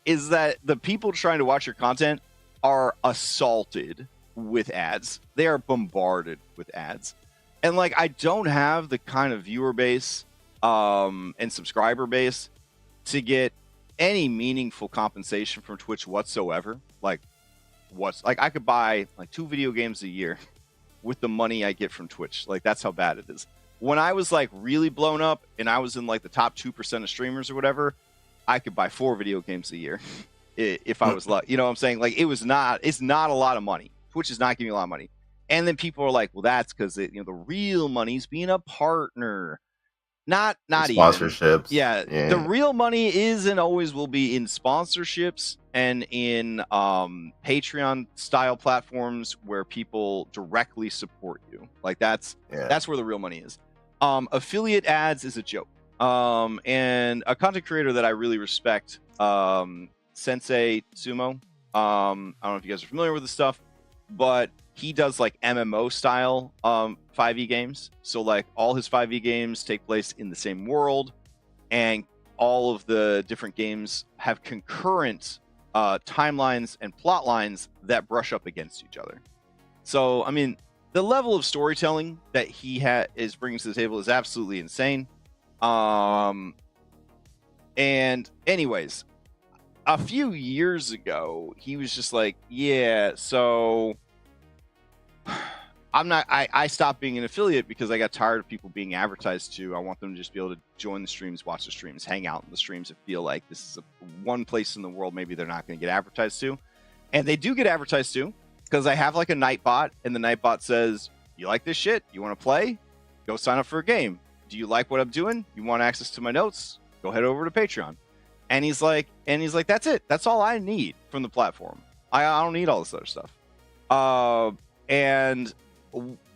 Speaker 1: is that the people trying to watch your content are assaulted with ads. They are bombarded with ads. And like, I don't have the kind of viewer base and subscriber base to get any meaningful compensation from Twitch whatsoever. Like, I could buy like 2 video games a year with the money I get from Twitch. Like, that's how bad it is. When I was like really blown up and I was in like the top 2% of streamers or whatever, I could buy 4 video games a year if I was lucky. You know what I'm saying? Like, it's not a lot of money. Twitch is not giving you a lot of money. And then people are like, well, that's because the real money's being a partner. Not
Speaker 2: sponsorships.
Speaker 1: Yeah, the real money is and always will be in sponsorships and in Patreon style platforms where people directly support you. Like that's where the real money is. Affiliate ads is a joke. And a content creator that I really respect, Sensei Sumo. I don't know if you guys are familiar with this stuff, but he does like MMO style 5e games. So like all his 5e games take place in the same world, and all of the different games have concurrent timelines and plot lines that brush up against each other. So I mean, the level of storytelling that he is bringing to the table is absolutely insane. And anyways, a few years ago, he was just like, yeah, so I stopped being an affiliate because I got tired of people being advertised to. I want them to just be able to join the streams, watch the streams, hang out in the streams, and feel like this is one place in the world maybe they're not going to get advertised to. And they do get advertised to, because I have like a Nightbot, and the Nightbot says, you like this shit? You want to play? Go sign up for a game. Do you like what I'm doing? You want access to my notes? Go head over to Patreon. And he's like, that's it. That's all I need from the platform. I don't need all this other stuff. And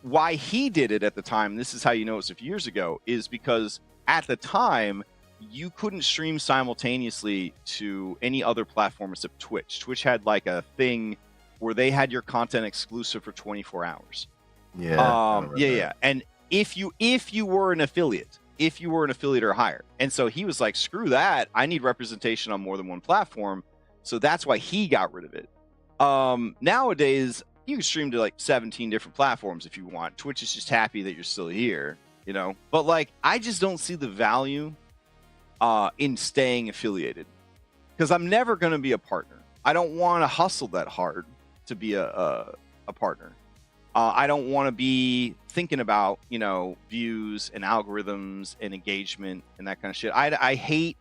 Speaker 1: why he did it at the time, this is how you know it's a few years ago, is because at the time, you couldn't stream simultaneously to any other platform except Twitch. Twitch had like a thing where they had your content exclusive for 24 hours.
Speaker 2: Yeah.
Speaker 1: And if you were an affiliate or higher. And so he was like, screw that. I need representation on more than one platform. So that's why he got rid of it. Nowadays, you can stream to like 17 different platforms if you want. Twitch is just happy that you're still here, you know? But like, I just don't see the value in staying affiliated, because I'm never going to be a partner. I don't want to hustle that hard to be a partner. I don't want to be thinking about, you know, views and algorithms and engagement and that kind of shit. I hate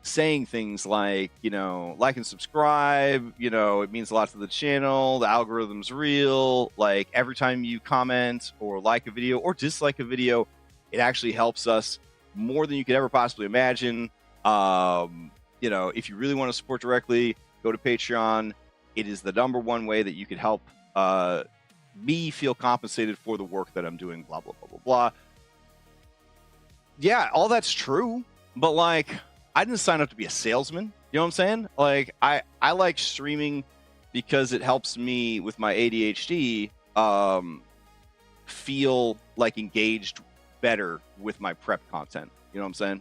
Speaker 1: saying things like, you know, like and subscribe, you know, it means a lot to the channel, the algorithm's real, like every time you comment or like a video or dislike a video, it actually helps us more than you could ever possibly imagine. You know, if you really want to support directly, go to Patreon. It is the number one way that you could help me feel compensated for the work that I'm doing, blah, blah, blah, blah, blah. Yeah, all that's true, but like, I didn't sign up to be a salesman. You know what I'm saying? Like, I like streaming because it helps me with my ADHD feel like engaged better with my prep content. You know what I'm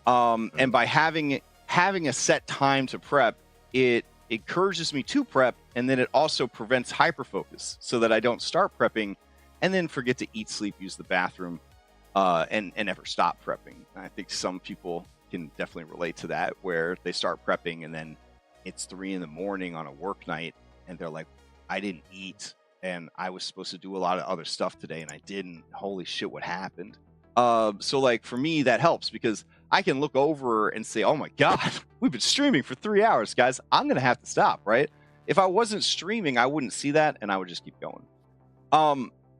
Speaker 1: saying? And by having a set time to prep, it encourages me to prep, and then it also prevents hyperfocus so that I don't start prepping and then forget to eat, sleep, use the bathroom, and never stop prepping. I think some people can definitely relate to that, where they start prepping and then it's 3 a.m. on a work night and they're like, I didn't eat and I was supposed to do a lot of other stuff today and I didn't. Holy shit, what happened? So like for me, that helps because I can look over and say, oh my God, we've been streaming for 3 hours, guys. I'm going to have to stop, right? If I wasn't streaming, I wouldn't see that and I would just keep going.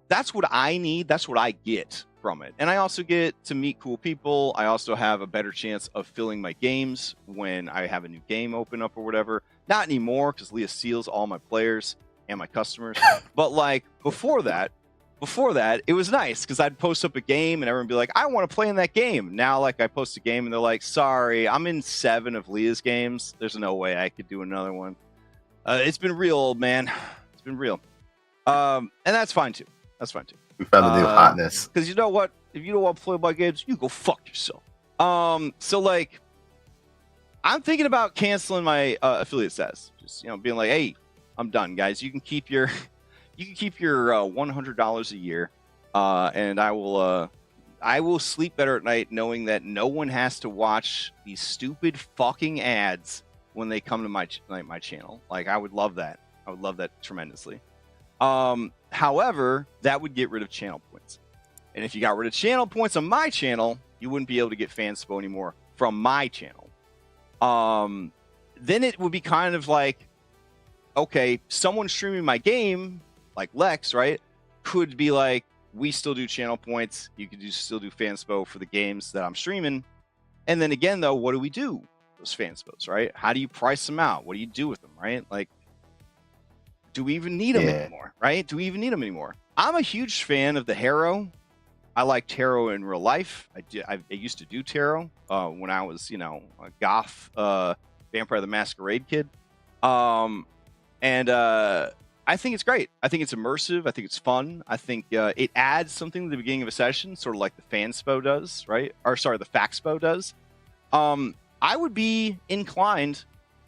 Speaker 1: That's what I need. That's what I get from it. And I also get to meet cool people. I also have a better chance of filling my games when I have a new game open up or whatever. Not anymore, because Leah steals all my players and my customers. But like before that, it was nice because I'd post up a game and everyone would be like, I want to play in that game. Now, like I post a game and they're like, sorry, I'm in 7 of Leah's games. There's no way I could do another one. It's been real, old man. It's been real. And that's fine too.
Speaker 2: We found a new hotness.
Speaker 1: Because you know what? If you don't want to play my games, you go fuck yourself. So like, I'm thinking about canceling my affiliate status. Just, you know, being like, hey, I'm done, guys. You can keep your $100 a year, and I will sleep better at night knowing that no one has to watch these stupid fucking ads when they come to my channel. Like, I would love that. I would love that tremendously. However, that would get rid of channel points. And if you got rid of channel points on my channel, you wouldn't be able to get fanspo anymore from my channel. Then it would be kind of like, okay, someone streaming my game, like Lex, right, could be like, we still do channel points. You could still do fanspo for the games that I'm streaming. And then again, though, what do we do? Those fanspos, right? How do you price them out? What do you do with them, right? Like, do we even need them anymore, right? Do we even need them anymore? I'm a huge fan of the Harrow. I like tarot in real life. I used to do tarot when I was, you know, a goth Vampire the Masquerade kid. And I think it's great. I think it's immersive. I think it's fun. I think it adds something to the beginning of a session, sort of like the fanspo does, right? Or sorry, the faxpo does. I would be inclined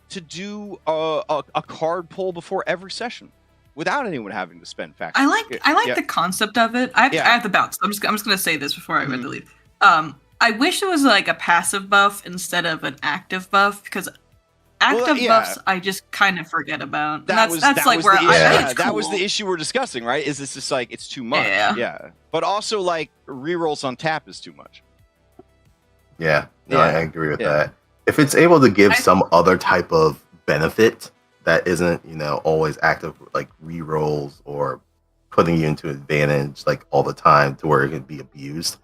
Speaker 1: to do a card pull before every session without anyone having to spend fax.
Speaker 3: I like the concept of it. I have to bounce. I'm just gonna say this before I read the lead. I wish it was like a passive buff instead of an active buff, because active buffs I just kind of forget about.
Speaker 1: That
Speaker 3: That's like where
Speaker 1: that was the issue we're discussing, right? Is it's just like it's too much. Yeah. But also like rerolls on tap is too much.
Speaker 2: Yeah. No, I agree with that. If it's able to give some other type of benefit that isn't, always active, like rerolls or putting you into advantage like all the time to where it can be abused,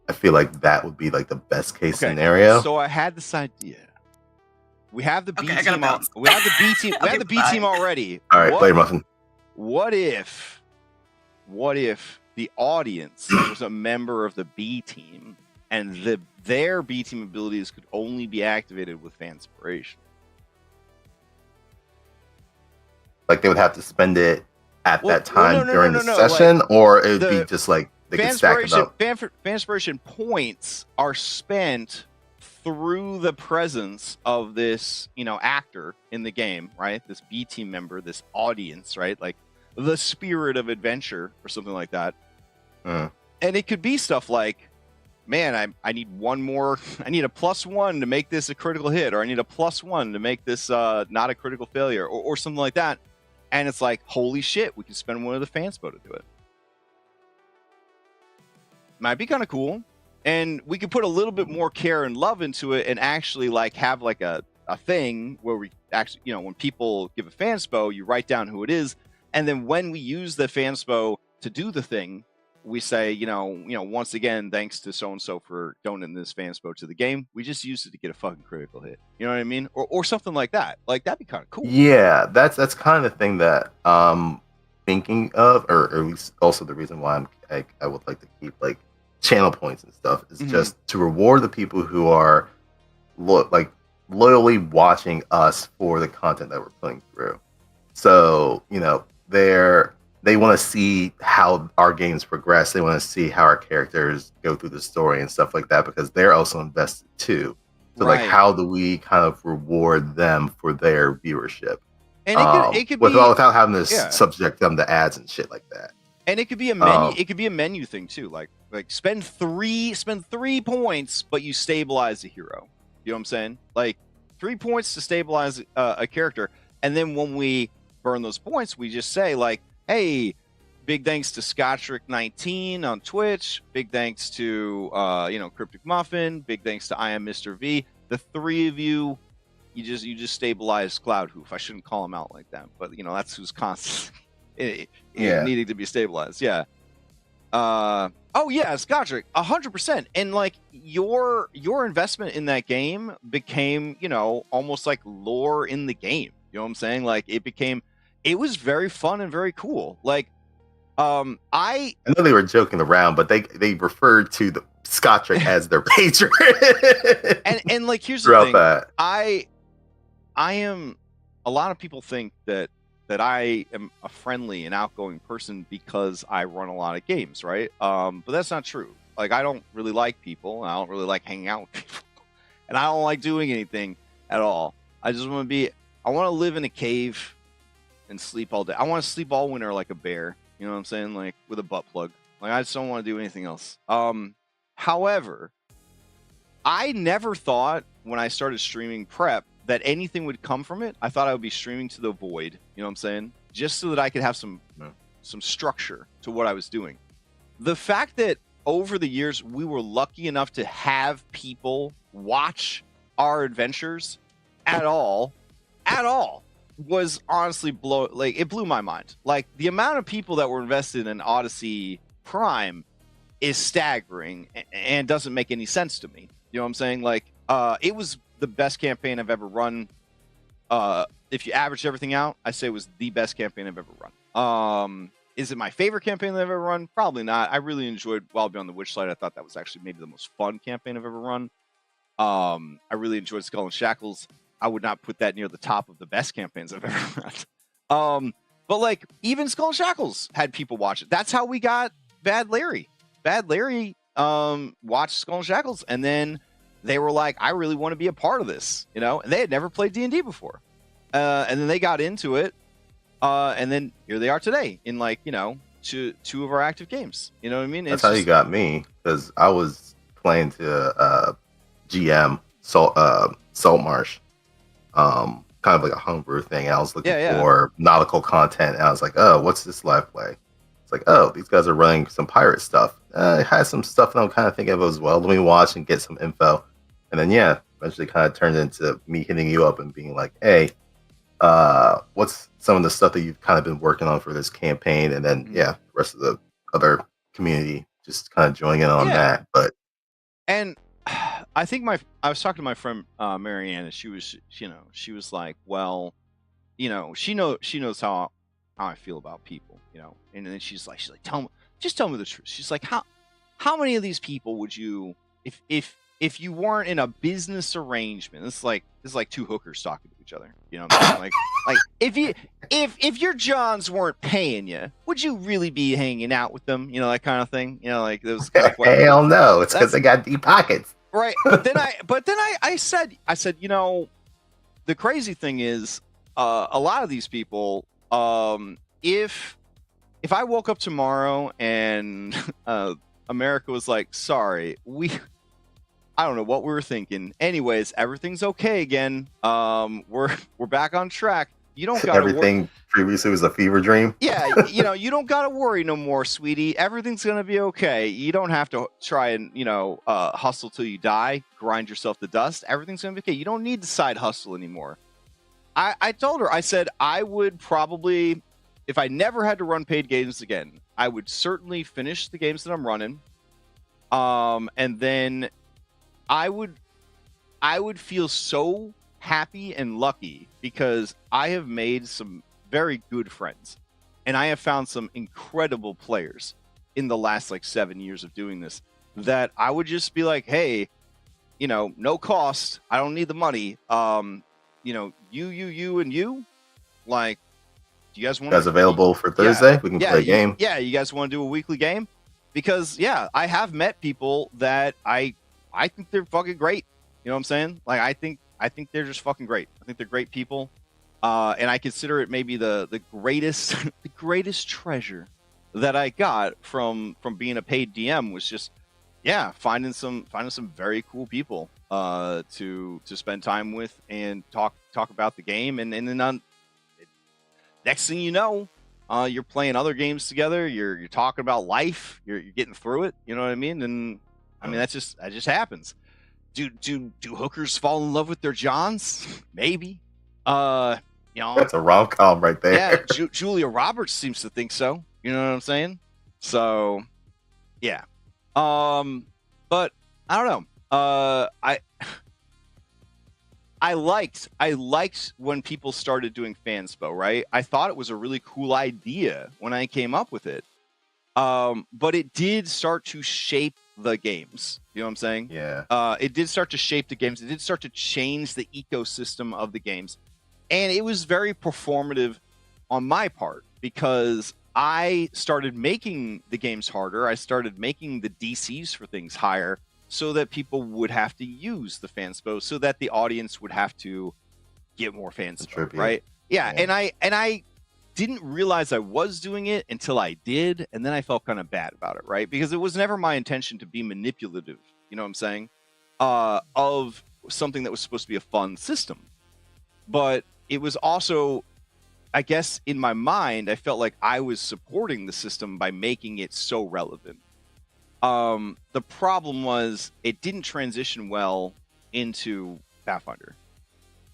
Speaker 2: I feel like that would be like the best case scenario.
Speaker 1: So I had this idea. We have the B team. We have the B team. We have the B team already.
Speaker 2: All right, Player Muffin.
Speaker 1: What if the audience was a member of the B team and their B team abilities could only be activated with Fanspiration?
Speaker 2: Like they would have to spend it at that time during the session, or it would be just like they could stack it up.
Speaker 1: Fanspiration points are spent through the presence of this, actor in the game, right? This B team member, this audience, right? Like the spirit of adventure or something like that. And it could be stuff like, man, I need one more. I need a +1 to make this a critical hit, or I need a +1 to make this not a critical failure, or something like that. And it's like, holy shit, we can spend one of the Fanspo to do it. Might be kind of cool. And we could put a little bit more care and love into it and actually like have like a thing where we actually, when people give a Fanspo, you write down who it is. And then when we use the Fanspo to do the thing, we say, once again, thanks to so-and-so for donating this Fanspo to the game. We just used it to get a fucking critical hit. You know what I mean? Or something like that. Like, that'd be kind of cool.
Speaker 2: Yeah, that's kind of the thing that I'm thinking of, or at least also the reason why I would like to keep, like, channel points and stuff is just to reward the people who are, loyally watching us for the content that we're putting through. So, they want to see how our games progress. They want to see how our characters go through the story and stuff like that, because they're also invested too. So like, how do we kind of reward them for their viewership?
Speaker 1: And it could
Speaker 2: without having to subject them to ads and shit like that.
Speaker 1: And it could be a menu. It could be a menu thing too. Like spend three points, but you stabilize a hero. You know what I'm saying? Like 3 points to stabilize a character, and then when we burn those points, we just say like, hey, big thanks to Scottrick19 on Twitch. Big thanks to Cryptic Muffin. Big thanks to I Am Mr. V. The three of you, you just stabilized Cloudhoof. I shouldn't call him out like that, but that's who's constantly needing to be stabilized. Yeah. Scottrick, 100%. And like your investment in that game became, almost like lore in the game. You know what I'm saying? Like it was very fun and very cool. Like, I
Speaker 2: know they were joking around, but they referred to the Scottrick as their patron.
Speaker 1: and like, here's the thing. I am. A lot of people think that I am a friendly and outgoing person because I run a lot of games, right? But that's not true. Like, I don't really like people, and I don't really like hanging out with people, and I don't like doing anything at all. I just want to be. I want to live in a cave and sleep all day. I want to sleep all winter like a bear. You know what I'm saying? Like with a butt plug. Like I just don't want to do anything else. However, I never thought when I started streaming prep that anything would come from it. I thought I would be streaming to the void. You know what I'm saying? Just so that I could have some structure to what I was doing. The fact that over the years we were lucky enough to have people watch our adventures at all was honestly it blew my mind. Like the amount of people that were invested in Odyssey Prime is staggering and doesn't make any sense to me. You know what I'm saying? Like it was the best campaign I've ever run. If you average everything out, I say it was the best campaign I've ever run. Is it my favorite campaign that I've ever run? Probably not. I really enjoyed Wild Beyond the Witchlight. I thought that was actually maybe the most fun campaign I've ever run. I really enjoyed Skull and Shackles. I would not put that near the top of the best campaigns I've ever run. But like even Skull and Shackles had people watch it. That's how we got Bad Larry. Bad Larry watched Skull and Shackles, and then they were like, I really want to be a part of this, and they had never played D&D before. And then they got into it, and then here they are today in like, two of our active games. You know what I mean?
Speaker 2: That's how you got me, because I was playing to GM Saltmarsh. kind of like a homebrew thing. And I was looking
Speaker 1: Yeah.
Speaker 2: for nautical content, and I was like, oh, what's this live play? It's like, oh, these guys are running some pirate stuff. It has some stuff that I'm kind of thinking of as well. Let me watch and get some info. And then, yeah, eventually kind of turned into me hitting you up and being like, hey, what's some of the stuff that you've kind of been working on for this campaign? And then, yeah, the rest of the other community just kind of joining in on that. But
Speaker 1: and I think I was talking to my friend Marianne, and she was like, well, she knows how I feel about people, and then she's like, tell me the truth. She's like, how many of these people would you, if you weren't in a business arrangement, this is like two hookers talking to each other, what I'm saying? like if your Johns weren't paying you, would you really be hanging out with them? That kind of thing. Like those kind of
Speaker 2: hell no, it's because they got deep pockets.
Speaker 1: Right. But then I said, the crazy thing is, a lot of these people, if I woke up tomorrow and America was like, sorry, I don't know what we were thinking. Anyways, everything's okay again. We're back on track. You don't got
Speaker 2: everything previously was a fever dream.
Speaker 1: Yeah, you don't got to worry no more, sweetie. Everything's gonna be okay. You don't have to try and hustle till you die, grind yourself to dust. Everything's gonna be okay. You don't need to side hustle anymore. I told her, I said I would probably, if I never had to run paid games again, I would certainly finish the games that I'm running, and then I would feel so happy and lucky because I have made some very good friends and I have found some incredible players in the last 7 years of doing this, that I would just be like, hey, no cost, I don't need the money, you and you, like, do you guys want
Speaker 2: available for Thursday? We can play a game.
Speaker 1: You guys want to do a weekly game? Because I have met people that I think they're fucking great. You know what I'm saying? Like, I think they're just fucking great. I think they're great people. And I consider it maybe the greatest the greatest treasure that I got from being a paid DM was just finding some very cool people to spend time with and talk about the game, and then next thing you know, you're playing other games together, you're talking about life, you're getting through it, you know what I mean? And I mean that just happens. Do hookers fall in love with their Johns? Maybe.
Speaker 2: That's a rom-com right there.
Speaker 1: Yeah, Julia Roberts seems to think so. You know what I'm saying? So, yeah. But I don't know. I liked when people started doing fanspo, right? I thought it was a really cool idea when I came up with it. But it did start to shape the games. You know what I'm saying?
Speaker 2: Yeah.
Speaker 1: It did start to shape the games. It did start to change the ecosystem of the games. And it was very performative on my part because I started making the games harder. I started making the DCs for things higher so that people would have to use the fanspo, so that the audience would have to get more fanspo, right? Yeah. And I didn't realize I was doing it until I did, and then I felt kind of bad about it, right? Because it was never my intention to be manipulative, you know what I'm saying, of something that was supposed to be a fun system. But it was also, I guess, in my mind, I felt like I was supporting the system by making it so relevant. The problem was it didn't transition well into Pathfinder.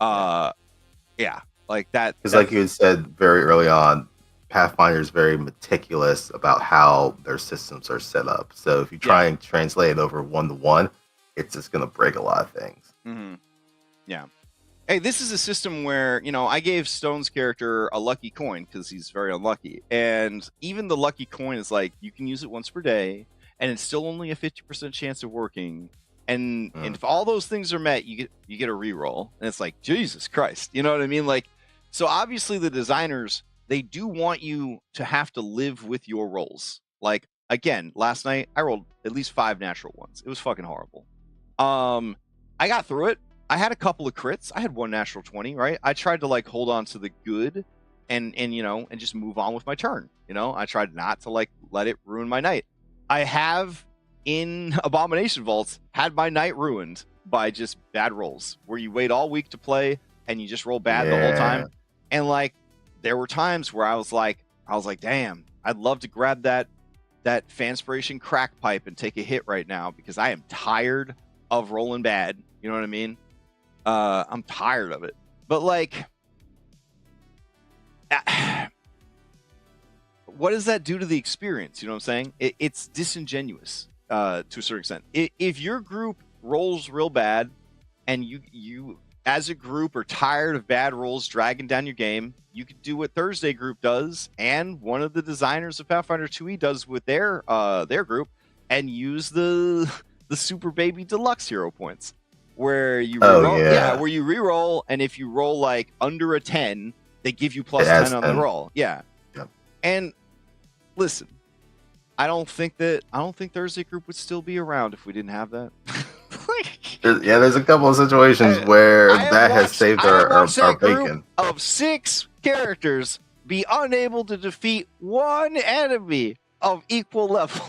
Speaker 1: Yeah, like that.
Speaker 2: Because like you had said very early on, Pathfinder is very meticulous about how their systems are set up. So if you try and translate it over 1-to-1, it's just going to break a lot of things.
Speaker 1: Mm-hmm. Yeah. Hey, this is a system where, I gave Stone's character a lucky coin because he's very unlucky. And even the lucky coin is like, you can use it once per day, and it's still only a 50% chance of working. And if all those things are met, you get a reroll. And it's like, Jesus Christ. You know what I mean? Like, so obviously the designers, they do want you to have to live with your rolls. Like, again, last night, I rolled at least 5 natural ones. It was fucking horrible. I got through it. I had a couple of crits. I had 1 natural 20, right? I tried to hold on to the good and just move on with my turn. I tried not to let it ruin my night. I have in Abomination Vaults had my night ruined by just bad rolls where you wait all week to play and you just roll bad the whole time. And like, there were times where I was like, damn, I'd love to grab that Fanspiration crack pipe and take a hit right now because I am tired of rolling bad. You know what I mean? I'm tired of it. But like, what does that do to the experience? You know what I'm saying? It's disingenuous to a certain extent. If your group rolls real bad and you as a group are tired of bad rolls dragging down your game, you could do what Thursday group does, and one of the designers of Pathfinder 2e does with their group, and use the Super Baby Deluxe hero points, where you reroll, where you reroll, and if you roll like under a 10, they give you plus 10 on the roll. Yeah.
Speaker 2: Yep.
Speaker 1: And listen, I don't think Thursday group would still be around if we didn't have that.
Speaker 2: There's a couple of situations where that has saved our bacon.
Speaker 1: Of 6 characters be unable to defeat one enemy of equal level.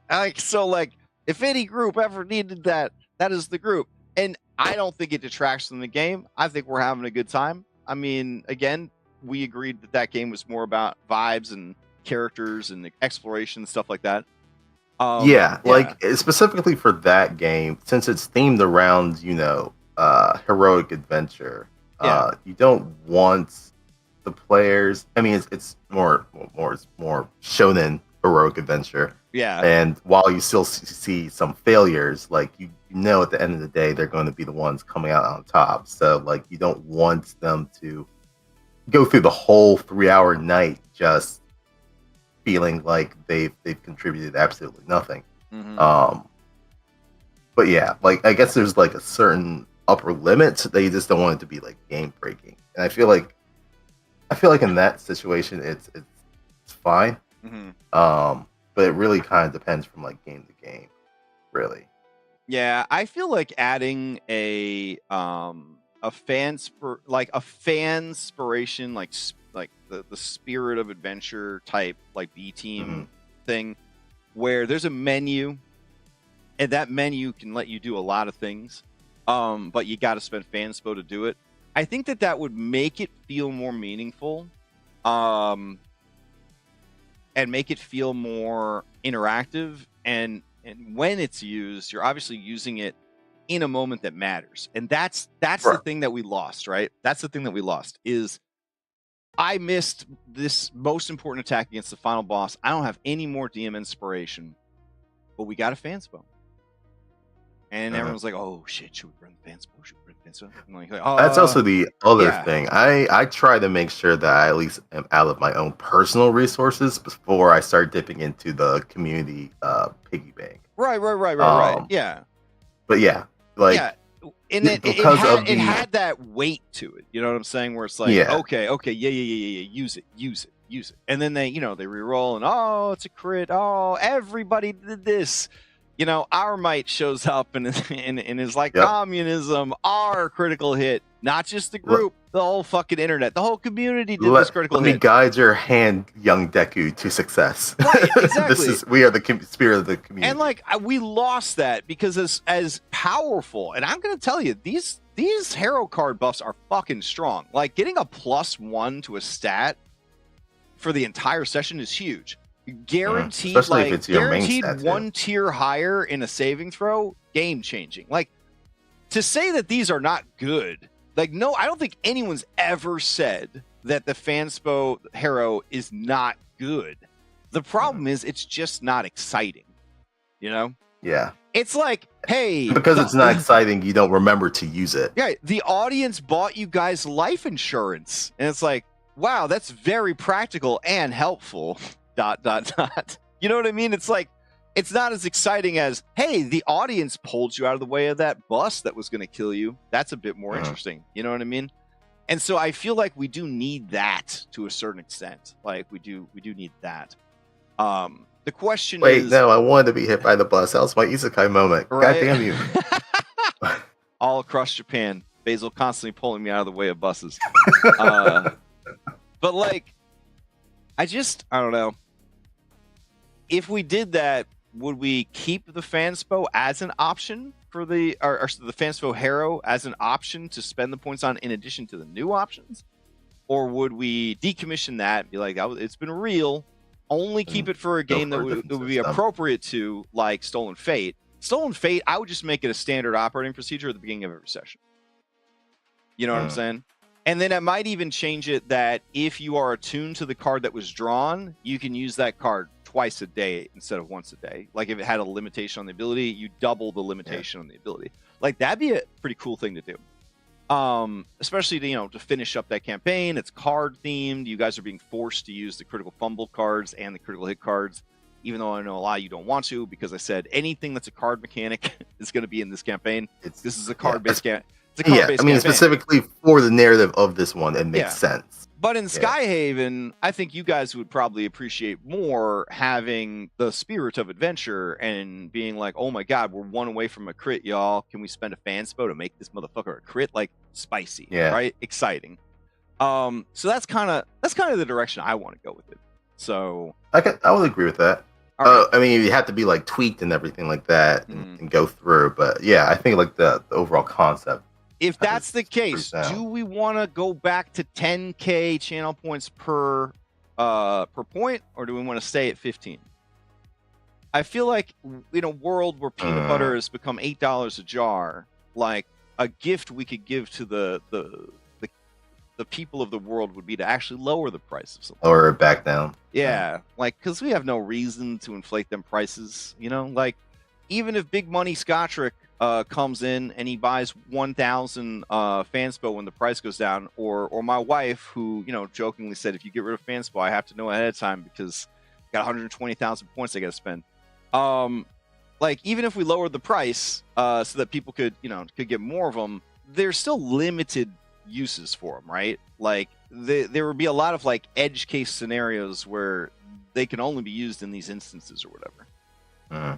Speaker 1: Like, if any group ever needed that, that is the group. And I don't think it detracts from the game. I think we're having a good time. I mean, again, we agreed that game was more about vibes and characters and exploration and stuff like that.
Speaker 2: Like specifically for that game, since it's themed around, heroic adventure, you don't want the players. I mean, it's more shonen heroic adventure.
Speaker 1: Yeah.
Speaker 2: And while you still see some failures, like you know, at the end of the day, they're going to be the ones coming out on top. So like, you don't want them to go through the whole 3-hour night just feeling like they've contributed absolutely nothing.
Speaker 1: Mm-hmm.
Speaker 2: But yeah, like I guess there's like a certain upper limit that you just don't want it to be like game breaking. And I feel like in that situation it's fine.
Speaker 1: Mm-hmm.
Speaker 2: But it really kind of depends from like game to game, really.
Speaker 1: Yeah, I feel like adding a fanspiration, like the spirit of adventure type, like B team thing, where there's a menu, and that menu can let you do a lot of things, but you got to spend fanspo to do it. I think that would make it feel more meaningful, and make it feel more interactive. And when it's used, you're obviously using it in a moment that matters, and that's the thing that we lost, right? That's the thing that we lost is I missed this most important attack against the final boss. I don't have any more DM inspiration, but we got a fanspo. And everyone's like, oh shit, should we run the fanspo? I'm like,
Speaker 2: that's also the other thing. I try to make sure that I at least am out of my own personal resources before I start dipping into the community piggy bank.
Speaker 1: Right. Yeah.
Speaker 2: But yeah, like
Speaker 1: and it had that weight to it. You know what I'm saying? Where it's like, okay, yeah, use it. And then they re-roll and it's a crit. Oh, everybody did this. Our might shows up and is like communism, our critical hit, not just the group, the whole fucking internet, the whole community did this critical hit.
Speaker 2: Let me guide your hand, young Deku, to success.
Speaker 1: Right, exactly.
Speaker 2: We are the spirit of the community.
Speaker 1: And like, we lost that because as powerful, and I'm going to tell you, these hero card buffs are fucking strong. Like, getting a +1 to a stat for the entire session is huge. Guaranteed,
Speaker 2: especially if it's your
Speaker 1: guaranteed
Speaker 2: main stat,
Speaker 1: one tier higher in a saving throw, game changing. Like, to say that these are not good, like, no, I don't think anyone's ever said that the fanspo hero is not good. The problem is it's just not exciting.
Speaker 2: Yeah.
Speaker 1: It's like, hey,
Speaker 2: because it's not exciting, you don't remember to use it.
Speaker 1: Yeah, the audience bought you guys life insurance, and it's like, wow, that's very practical and helpful. ... You know what I mean? It's like, it's not as exciting as, hey, the audience pulled you out of the way of that bus that was going to kill you. That's a bit more interesting. You know what I mean? And so I feel like we do need that to a certain extent. Like, we do need that. The question is...
Speaker 2: Wait, no, I wanted to be hit by the bus. That was my isekai moment.
Speaker 1: Right?
Speaker 2: God damn you.
Speaker 1: All across Japan, Basil constantly pulling me out of the way of buses. But like, I don't know. If we did that, would we keep the fanspo as an option, for the Fanspo Harrow as an option to spend the points on in addition to the new options? Or would we decommission that and be like, it's been real, only keep it for a game that would be appropriate to, like Stolen Fate? Stolen Fate, I would just make it a standard operating procedure at the beginning of every session. You know what I'm saying? And then I might even change it that if you are attuned to the card that was drawn, you can use that card twice a day instead of once a day. Like if it had a limitation on the ability, you double the limitation on the ability. Like that'd be a pretty cool thing to do. Especially to, to finish up that campaign. It's card themed. You guys are being forced to use the critical fumble cards and the critical hit cards, even though I know a lot of you don't want to, because I said anything that's a card mechanic is going to be in this campaign. This is a card-based campaign.
Speaker 2: Campaign. Specifically for the narrative of this one, it makes sense.
Speaker 1: But in Skyhaven, I think you guys would probably appreciate more having the spirit of adventure and being like, oh my god, we're one away from a crit, y'all. Can we spend a fanspo to make this motherfucker a crit? Like, spicy, right? Exciting. So that's kind of the direction I want to go with it. So
Speaker 2: I would agree with that. Right. I mean, you have to be like tweaked and everything like that and go through. But yeah, I think like the overall concept.
Speaker 1: If that's the case, do we want to go back to 10K channel points per point, or do we want to stay at 15? I feel like in a world where peanut butter has become $8 a jar, like a gift we could give to the people of the world would be to actually lower the price of something.
Speaker 2: Lower it back down.
Speaker 1: Yeah, like because we have no reason to inflate them prices. Like even if Big Money Scottrick comes in and he buys 1,000 Fanspo when the price goes down, or my wife who jokingly said, if you get rid of Fanspo, I have to know ahead of time because I got 120,000 points I got to spend. Like even if we lowered the price so that people could get more of them, there's still limited uses for them, right? Like there would be a lot of like edge case scenarios where they can only be used in these instances or whatever. I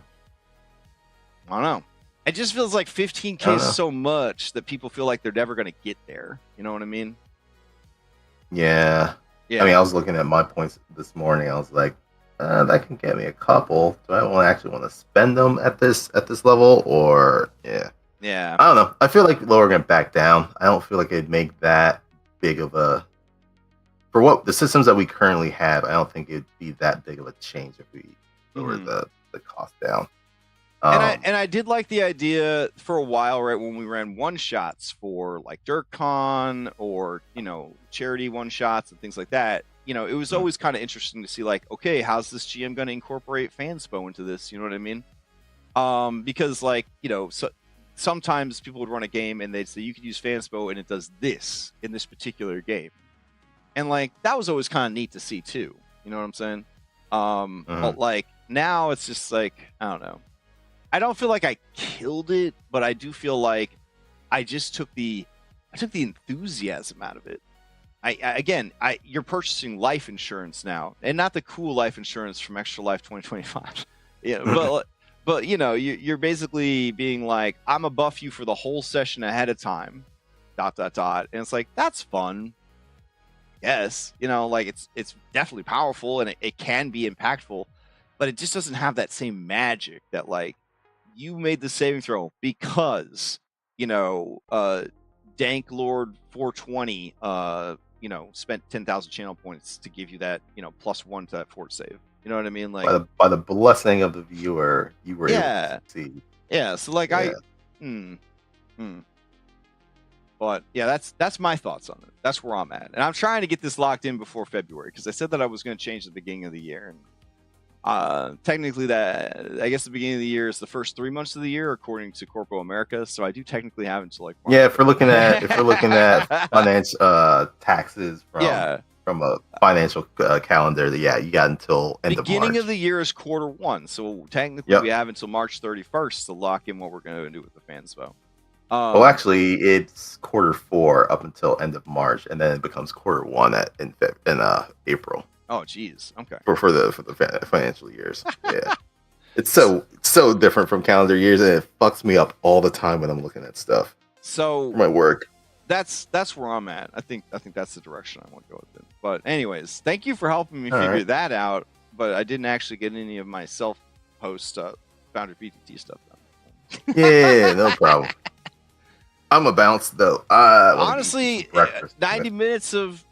Speaker 1: don't know. It just feels like 15K is so much that people feel like they're never going to get there. You know what I mean?
Speaker 2: Yeah. I mean, I was looking at my points this morning. I was like, that can get me a couple. Do I actually want to spend them at this level? Or, yeah. I don't know. I feel like lowering it back down. I don't feel like it'd make that big of a... For what the systems that we currently have, I don't think it'd be that big of a change if we lower the cost down.
Speaker 1: And I did like the idea for a while, right, when we ran one-shots for like DirtCon or, charity one-shots and things like that. It was always kind of interesting to see like, okay, how's this GM going to incorporate Fanspo into this? You know what I mean? Because like, sometimes people would run a game and they'd say you could use Fanspo and it does this in this particular game. And like, that was always kind of neat to see too. You know what I'm saying? But like now it's just like, I don't know. I don't feel like I killed it, but I do feel like I just took the enthusiasm out of it. You're purchasing life insurance now, and not the cool life insurance from Extra Life 2025. But you're basically being like, I'm gonna buff you for the whole session ahead of time, ... And it's like, that's fun. Yes, like it's definitely powerful and it can be impactful, but it just doesn't have that same magic that like. You made the saving throw because, Dank Lord 420, spent 10,000 channel points to give you that, +1 to that fort save. You know what I mean? Like
Speaker 2: by the blessing of the viewer, you were able to see.
Speaker 1: Yeah. So like But yeah, that's my thoughts on it. That's where I'm at, and I'm trying to get this locked in before February because I said that I was going to change at the beginning of the year, and technically that I guess the beginning of the year is the first 3 months of the year according to Corpo America, so I do technically have until like March.
Speaker 2: If we're looking at finance taxes from a financial calendar, you got until end of March.
Speaker 1: Beginning of the year is Q1, so technically we have until March 31st to lock in what we're going to do with the Fanspo.
Speaker 2: Well, actually, it's Q4 up until end of March, and then it becomes Q1 in April.
Speaker 1: Oh, geez. Okay.
Speaker 2: For the financial years, it's so different from calendar years, and it fucks me up all the time when I'm looking at stuff.
Speaker 1: So
Speaker 2: for my work,
Speaker 1: that's where I'm at. I think that's the direction I want to go with it. But anyways, thank you for helping me figure that out. But I didn't actually get any of my self-post Foundry VTT stuff done.
Speaker 2: Yeah, no problem. I'm a bounce though.
Speaker 1: Honestly, 90 minutes of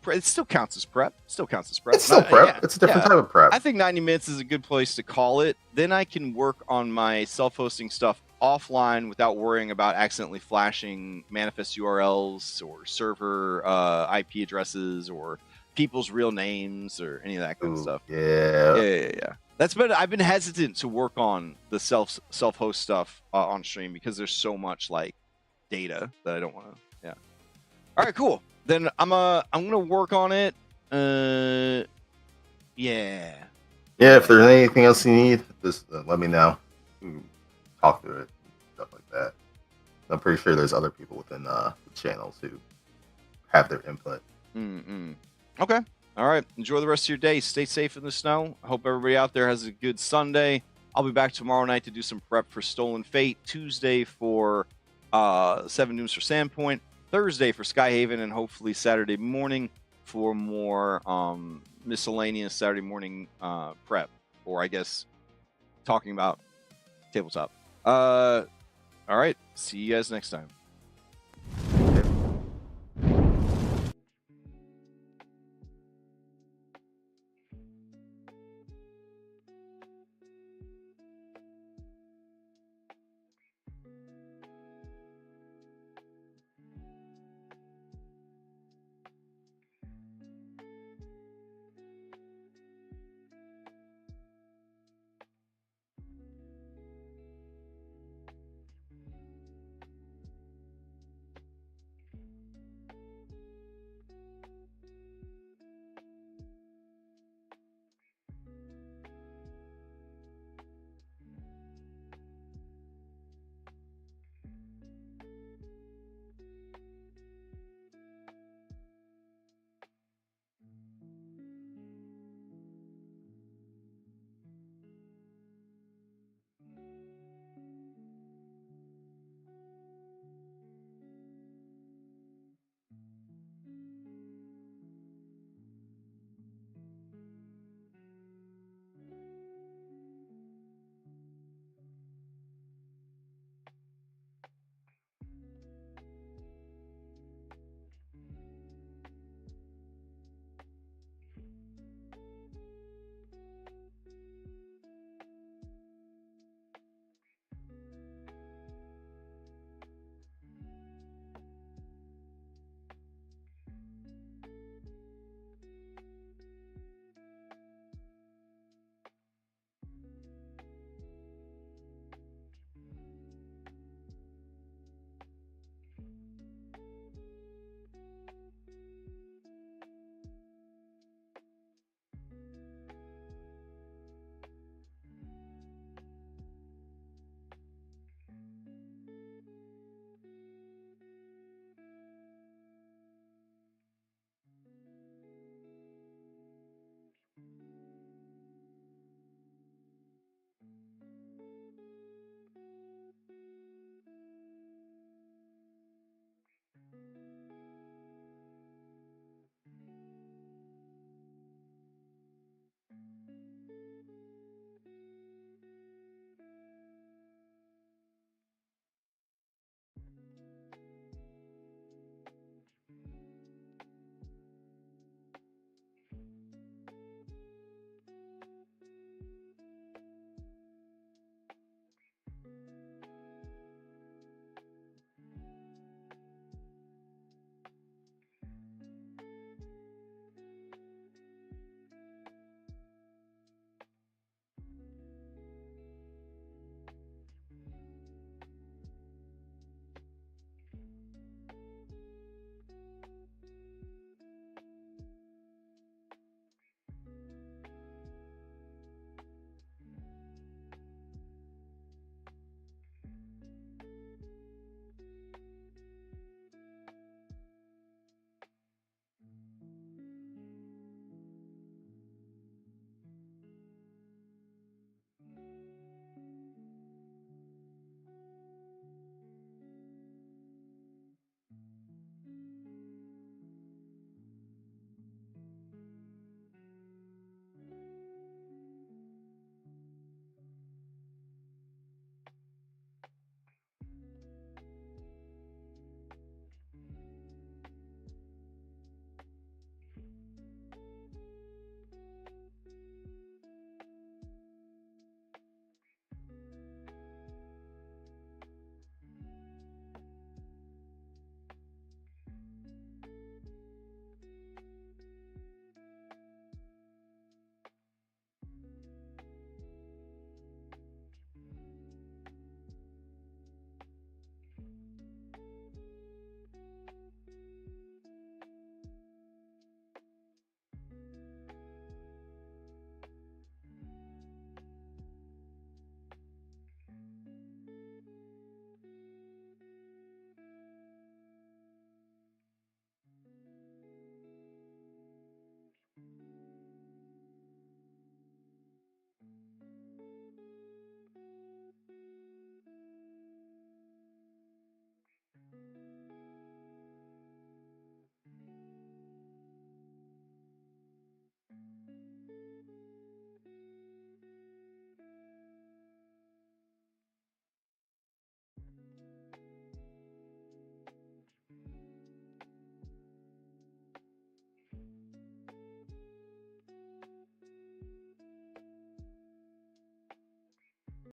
Speaker 1: prep, it still counts as prep.
Speaker 2: It's still prep. It's a different type of prep.
Speaker 1: I think 90 minutes is a good place to call it. Then I can work on my self-hosting stuff offline without worrying about accidentally flashing manifest URLs or server IP addresses or people's real names or any of that kind of stuff.
Speaker 2: Yeah.
Speaker 1: I've been hesitant to work on the self-host stuff on stream because there's so much like data that I don't want to. Yeah. All right, cool. Then I'm gonna work on it. Yeah.
Speaker 2: If there's anything else you need, just let me know. Talk through it, stuff like that. I'm pretty sure there's other people within the channels who have their input.
Speaker 1: Okay. All right. Enjoy the rest of your day. Stay safe in the snow. I hope everybody out there has a good Sunday. I'll be back tomorrow night to do some prep for Stolen Fate. Tuesday for 7 Dooms for Sandpoint. Thursday for Skyhaven, and hopefully Saturday morning for more miscellaneous Saturday morning prep, or I guess talking about tabletop. All right. See you guys next time.